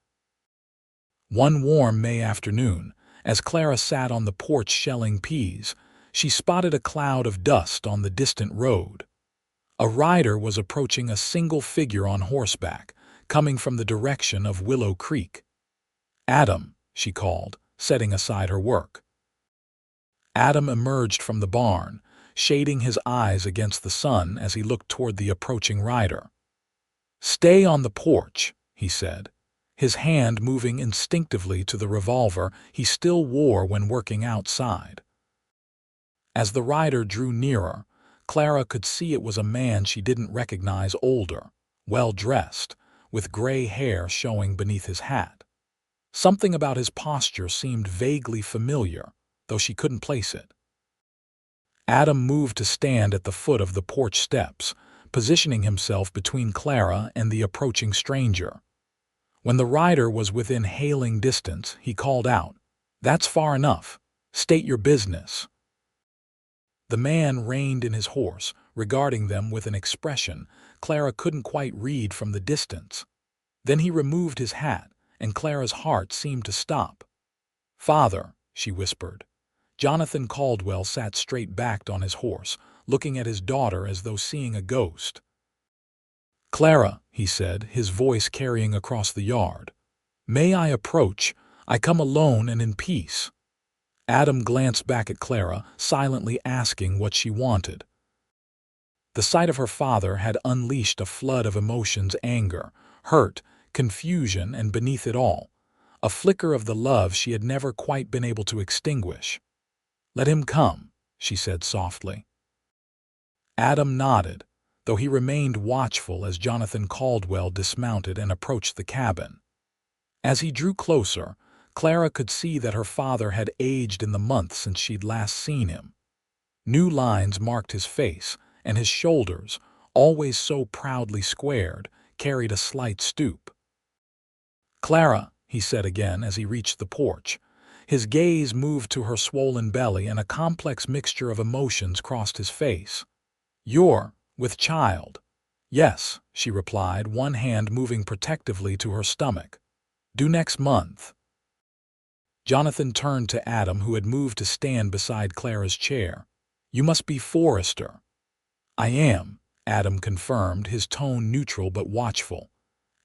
One warm May afternoon, as Clara sat on the porch shelling peas, she spotted a cloud of dust on the distant road. A rider was approaching a single figure on horseback, coming from the direction of Willow Creek. "Adam," she called, setting aside her work. Adam emerged from the barn, shading his eyes against the sun as he looked toward the approaching rider. "Stay on the porch," he said, his hand moving instinctively to the revolver he still wore when working outside. As the rider drew nearer, Clara could see it was a man she didn't recognize, older, well-dressed, with gray hair showing beneath his hat. Something about his posture seemed vaguely familiar, though she couldn't place it. Adam moved to stand at the foot of the porch steps, positioning himself between Clara and the approaching stranger. When the rider was within hailing distance, he called out, "That's far enough. State your business." The man reined in his horse, regarding them with an expression Clara couldn't quite read from the distance. Then he removed his hat, and Clara's heart seemed to stop. "Father," she whispered. Jonathan Caldwell sat straight-backed on his horse, looking at his daughter as though seeing a ghost. "Clara," he said, his voice carrying across the yard. "May I approach? I come alone and in peace." Adam glanced back at Clara, silently asking what she wanted. The sight of her father had unleashed a flood of emotions: anger, hurt, confusion, and beneath it all, a flicker of the love she had never quite been able to extinguish. "Let him come," she said softly. Adam nodded, though he remained watchful as Jonathan Caldwell dismounted and approached the cabin. As he drew closer, Clara could see that her father had aged in the months since she'd last seen him. New lines marked his face, and his shoulders, always so proudly squared, carried a slight stoop. "Clara," he said again as he reached the porch. His gaze moved to her swollen belly, and a complex mixture of emotions crossed his face. "You're with child." "Yes," she replied, one hand moving protectively to her stomach. "Due next month." Jonathan turned to Adam, who had moved to stand beside Clara's chair. "You must be Forrester." "I am," Adam confirmed, his tone neutral but watchful.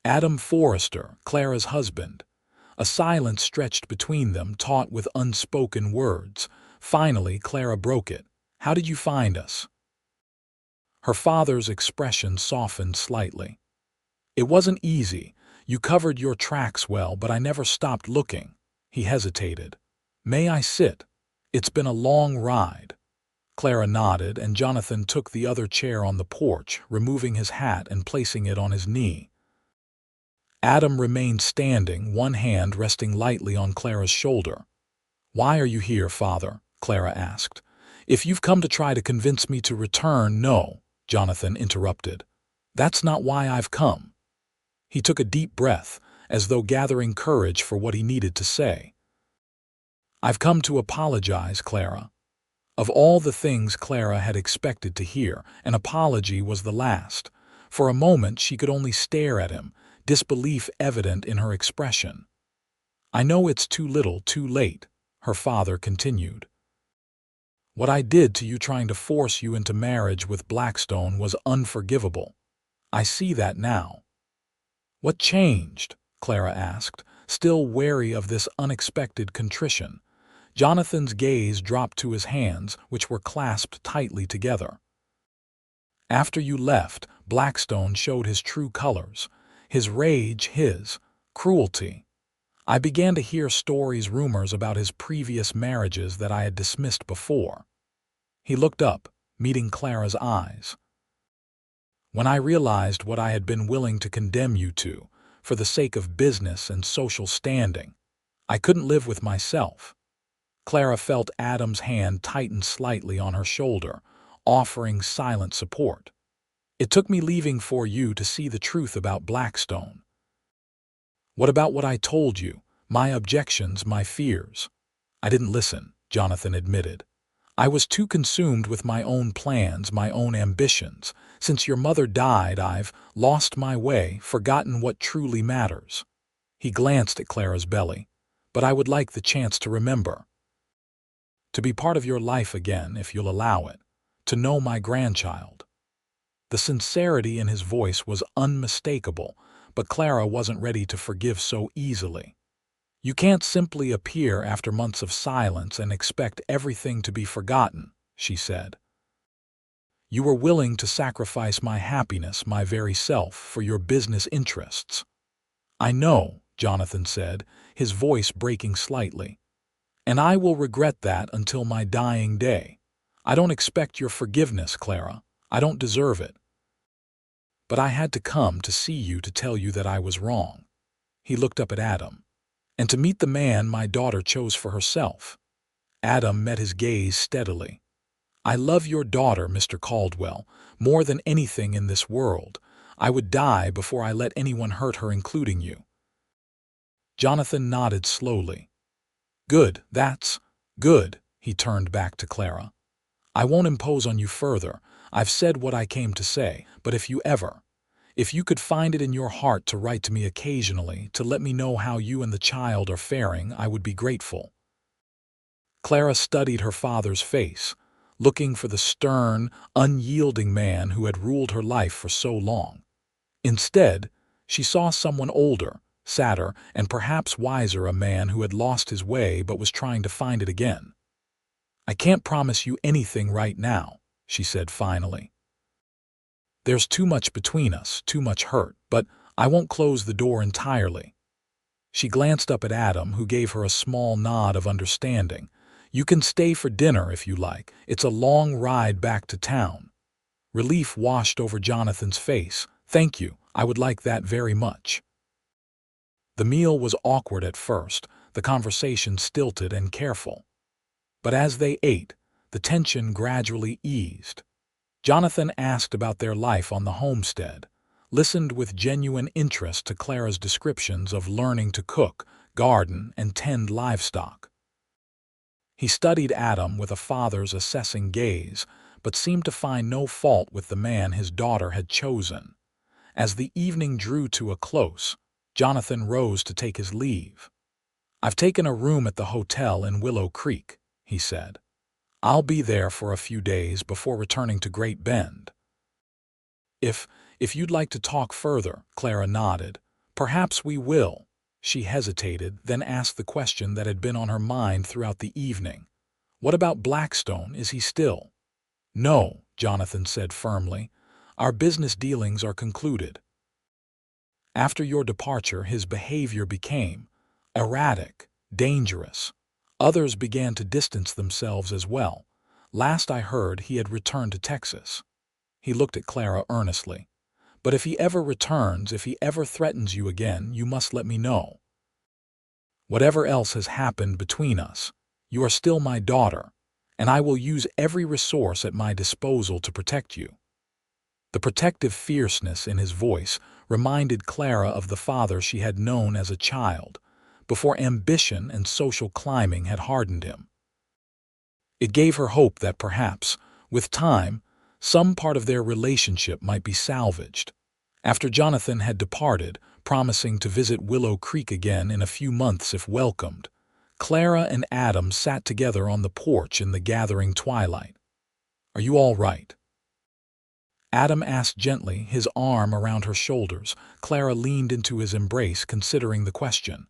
"Adam Forrester, Clara's husband." A silence stretched between them, taut with unspoken words. Finally, Clara broke it. "How did you find us?" Her father's expression softened slightly. "It wasn't easy. You covered your tracks well, but I never stopped looking." He hesitated. "May I sit? It's been a long ride." Clara nodded, and Jonathan took the other chair on the porch, removing his hat and placing it on his knee. Adam remained standing, one hand resting lightly on Clara's shoulder. "Why are you here, Father?" Clara asked. "If you've come to try to convince me to return—" "No," Jonathan interrupted. "That's not why I've come." He took a deep breath, as though gathering courage for what he needed to say. "I've come to apologize, Clara." Of all the things Clara had expected to hear, an apology was the last. For a moment she could only stare at him, disbelief evident in her expression. "I know it's too little, too late," her father continued. "What I did to you trying to force you into marriage with Blackstone was unforgivable. I see that now." "What changed?" Clara asked, still wary of this unexpected contrition. Jonathan's gaze dropped to his hands, which were clasped tightly together. "After you left, Blackstone showed his true colors, his rage, his cruelty. I began to hear stories, rumors about his previous marriages that I had dismissed before." He looked up, meeting Clara's eyes. "When I realized what I had been willing to condemn you to, for the sake of business and social standing, I couldn't live with myself." Clara felt Adam's hand tighten slightly on her shoulder, offering silent support. "It took me leaving for you to see the truth about Blackstone." "What about what I told you? My objections, my fears?" "I didn't listen," Jonathan admitted. "I was too consumed with my own plans, my own ambitions. Since your mother died, I've lost my way, forgotten what truly matters." He glanced at Clara's belly. "But I would like the chance to remember. To be part of your life again, if you'll allow it. To know my grandchild." The sincerity in his voice was unmistakable, but Clara wasn't ready to forgive so easily. "You can't simply appear after months of silence and expect everything to be forgotten," she said. "You were willing to sacrifice my happiness, my very self, for your business interests." "I know," Jonathan said, his voice breaking slightly. "And I will regret that until my dying day. I don't expect your forgiveness, Clara. I don't deserve it. But I had to come to see you to tell you that I was wrong." He looked up at Adam. "And to meet the man my daughter chose for herself." Adam met his gaze steadily. "I love your daughter, Mr. Caldwell, more than anything in this world. I would die before I let anyone hurt her, including you." Jonathan nodded slowly. "Good, that's good," he turned back to Clara. "I won't impose on you further. I've said what I came to say, but if you could find it in your heart to write to me occasionally, to let me know how you and the child are faring, I would be grateful." Clara studied her father's face, looking for the stern, unyielding man who had ruled her life for so long. Instead, she saw someone older, sadder, and perhaps wiser, a man who had lost his way but was trying to find it again. "I can't promise you anything right now," she said finally. "There's too much between us, too much hurt, but I won't close the door entirely." She glanced up at Adam, who gave her a small nod of understanding. "You can stay for dinner if you like. It's a long ride back to town." Relief washed over Jonathan's face. "Thank you, I would like that very much." The meal was awkward at first, the conversation stilted and careful. But as they ate, the tension gradually eased. Jonathan asked about their life on the homestead, listened with genuine interest to Clara's descriptions of learning to cook, garden, and tend livestock. He studied Adam with a father's assessing gaze, but seemed to find no fault with the man his daughter had chosen. As the evening drew to a close, Jonathan rose to take his leave. "I've taken a room at the hotel in Willow Creek," he said. "I'll be there for a few days before returning to Great Bend." If you'd like to talk further," Clara nodded. "Perhaps we will." She hesitated, then asked the question that had been on her mind throughout the evening. "What about Blackstone? Is he still—" "No," Jonathan said firmly. "Our business dealings are concluded. After your departure, his behavior became erratic, dangerous. Others began to distance themselves as well. Last I heard, he had returned to Texas. He looked at Clara earnestly. But if he ever returns, if he ever threatens you again, you must let me know. Whatever else has happened between us, you are still my daughter, and I will use every resource at my disposal to protect you. The protective fierceness in his voice reminded Clara of the father she had known as a child, before ambition and social climbing had hardened him. It gave her hope that perhaps, with time, some part of their relationship might be salvaged. After Jonathan had departed, promising to visit Willow Creek again in a few months if welcomed, Clara and Adam sat together on the porch in the gathering twilight. "Are you all right?" Adam asked gently, his arm around her shoulders. Clara leaned into his embrace, considering the question.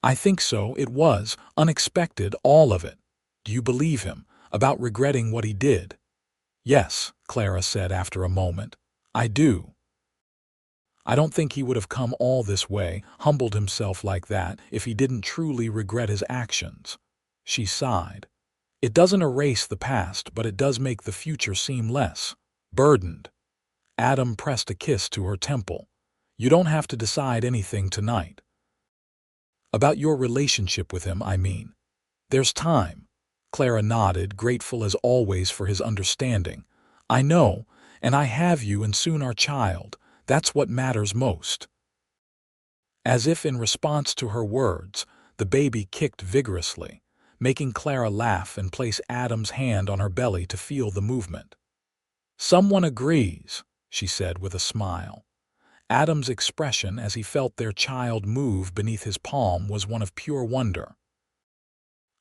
"I think so. It was unexpected, all of it. Do you believe him, about regretting what he did?" "Yes," Clara said after a moment. "I do. I don't think he would have come all this way, humbled himself like that, if he didn't truly regret his actions." She sighed. "It doesn't erase the past, but it does make the future seem less burdened." Adam pressed a kiss to her temple. "You don't have to decide anything tonight. About your relationship with him, I mean. There's time." Clara nodded, grateful as always for his understanding. "I know, and I have you and soon our child. That's what matters most." As if in response to her words, the baby kicked vigorously, making Clara laugh and place Adam's hand on her belly to feel the movement. "Someone agrees," she said with a smile. Adam's expression as he felt their child move beneath his palm was one of pure wonder.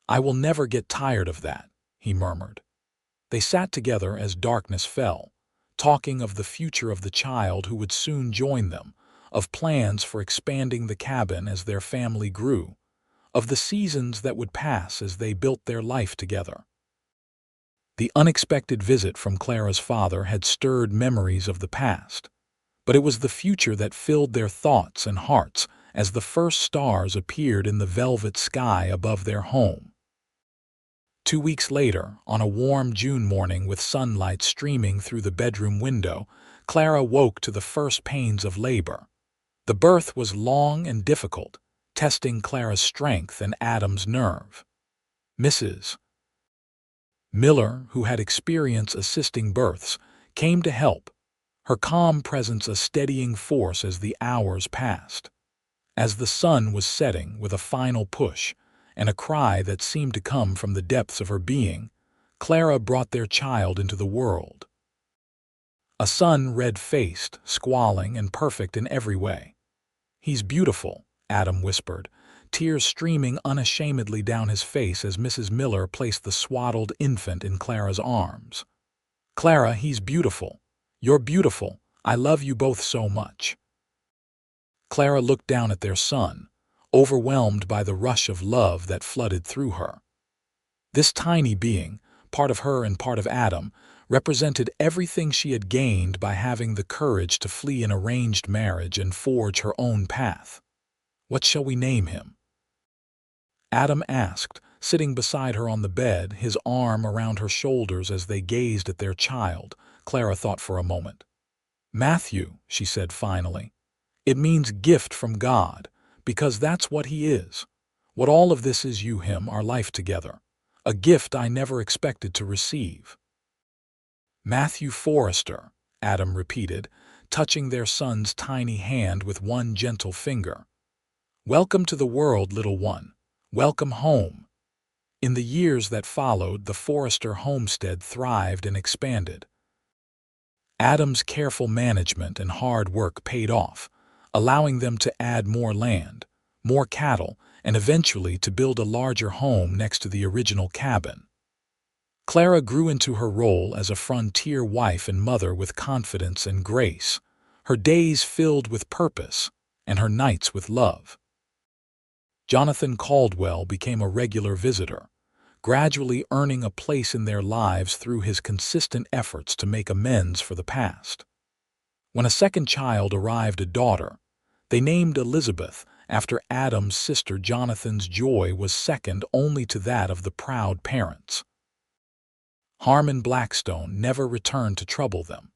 "I will never get tired of that," he murmured. They sat together as darkness fell, talking of the future of the child who would soon join them, of plans for expanding the cabin as their family grew, of the seasons that would pass as they built their life together. The unexpected visit from Clara's father had stirred memories of the past, but it was the future that filled their thoughts and hearts as the first stars appeared in the velvet sky above their home. 2 weeks later, on a warm June morning with sunlight streaming through the bedroom window, Clara woke to the first pains of labor. The birth was long and difficult, testing Clara's strength and Adam's nerve. Mrs. Miller, who had experience assisting births, came to help, her calm presence a steadying force as the hours passed. As the sun was setting with a final push, and a cry that seemed to come from the depths of her being, Clara brought their child into the world. A son red-faced, squalling, and perfect in every way. "He's beautiful," Adam whispered, tears streaming unashamedly down his face as Mrs. Miller placed the swaddled infant in Clara's arms. "Clara, he's beautiful. You're beautiful. I love you both so much." Clara looked down at their son, overwhelmed by the rush of love that flooded through her. This tiny being, part of her and part of Adam, represented everything she had gained by having the courage to flee an arranged marriage and forge her own path. "What shall we name him?" Adam asked, sitting beside her on the bed, his arm around her shoulders as they gazed at their child. Clara thought for a moment. "Matthew," she said finally. "It means gift from God, because that's what he is. What all of this is, you, him, our life together. A gift I never expected to receive." "Matthew Forrester," Adam repeated, touching their son's tiny hand with one gentle finger. "Welcome to the world, little one. Welcome home." In the years that followed, the Forrester homestead thrived and expanded. Adam's careful management and hard work paid off, allowing them to add more land, more cattle, and eventually to build a larger home next to the original cabin. Clara grew into her role as a frontier wife and mother with confidence and grace, her days filled with purpose and her nights with love. Jonathan Caldwell became a regular visitor, gradually earning a place in their lives through his consistent efforts to make amends for the past. When a second child arrived, a daughter, they named Elizabeth after Adam's sister. Jonathan's joy was second only to that of the proud parents. Harmon Blackstone never returned to trouble them.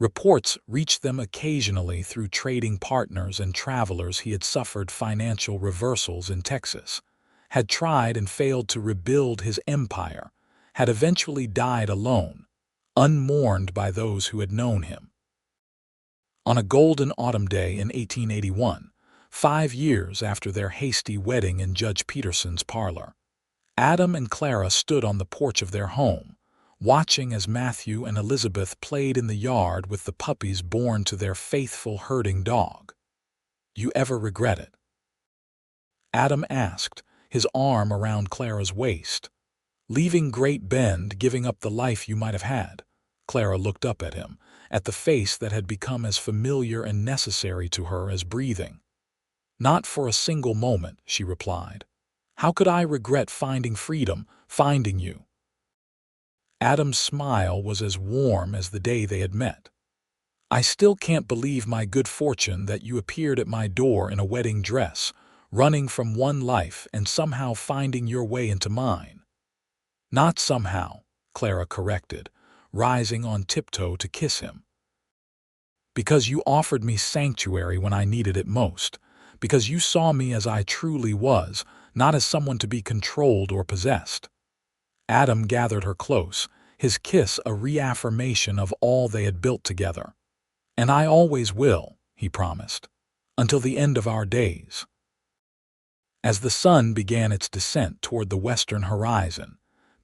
Reports reached them occasionally through trading partners and travelers he had suffered financial reversals in Texas, had tried and failed to rebuild his empire, had eventually died alone, unmourned by those who had known him. On a golden autumn day in 1881, 5 years after their hasty wedding in Judge Peterson's parlor, Adam and Clara stood on the porch of their home, watching as Matthew and Elizabeth played in the yard with the puppies born to their faithful herding dog. "You ever regret it?" Adam asked, his arm around Clara's waist. "Leaving Great Bend, giving up the life you might have had?" Clara looked up at him, at the face that had become as familiar and necessary to her as breathing. "Not for a single moment," she replied. "How could I regret finding freedom, finding you?" Adam's smile was as warm as the day they had met. "I still can't believe my good fortune that you appeared at my door in a wedding dress, running from one life and somehow finding your way into mine." "Not somehow," Clara corrected, rising on tiptoe to kiss him. "Because you offered me sanctuary when I needed it most, because you saw me as I truly was, not as someone to be controlled or possessed." Adam gathered her close, his kiss a reaffirmation of all they had built together. "And I always will," he promised, "until the end of our days." As the sun began its descent toward the western horizon,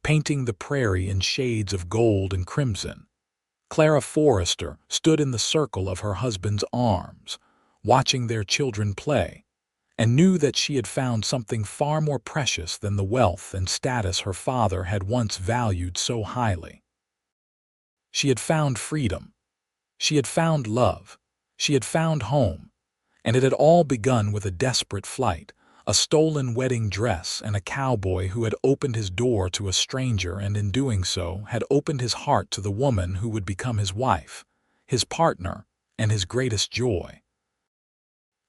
painting the prairie in shades of gold and crimson, Clara Forrester stood in the circle of her husband's arms, watching their children play, and knew that she had found something far more precious than the wealth and status her father had once valued so highly. She had found freedom. She had found love. She had found home. And it had all begun with a desperate flight, a stolen wedding dress, and a cowboy who had opened his door to a stranger and in doing so had opened his heart to the woman who would become his wife, his partner, and his greatest joy.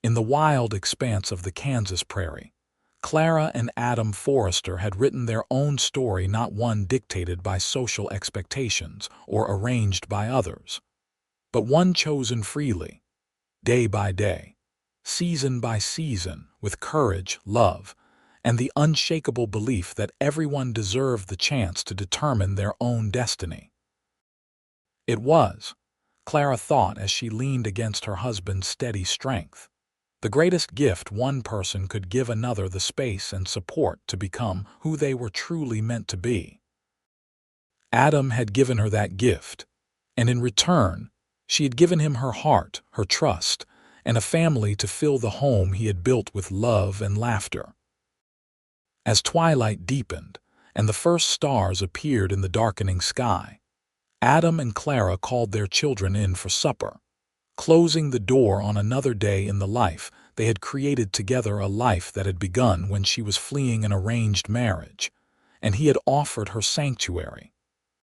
In the wild expanse of the Kansas prairie, Clara and Adam Forrester had written their own story, not one dictated by social expectations or arranged by others, but one chosen freely, day by day, season by season, with courage, love, and the unshakable belief that everyone deserved the chance to determine their own destiny. It was, Clara thought as she leaned against her husband's steady strength, the greatest gift one person could give another, the space and support to become who they were truly meant to be. Adam had given her that gift, and in return, she had given him her heart, her trust, and a family to fill the home he had built with love and laughter. As twilight deepened and the first stars appeared in the darkening sky, Adam and Clara called their children in for supper, closing the door on another day in the life they had created together, a life that had begun when she was fleeing an arranged marriage, and he had offered her sanctuary.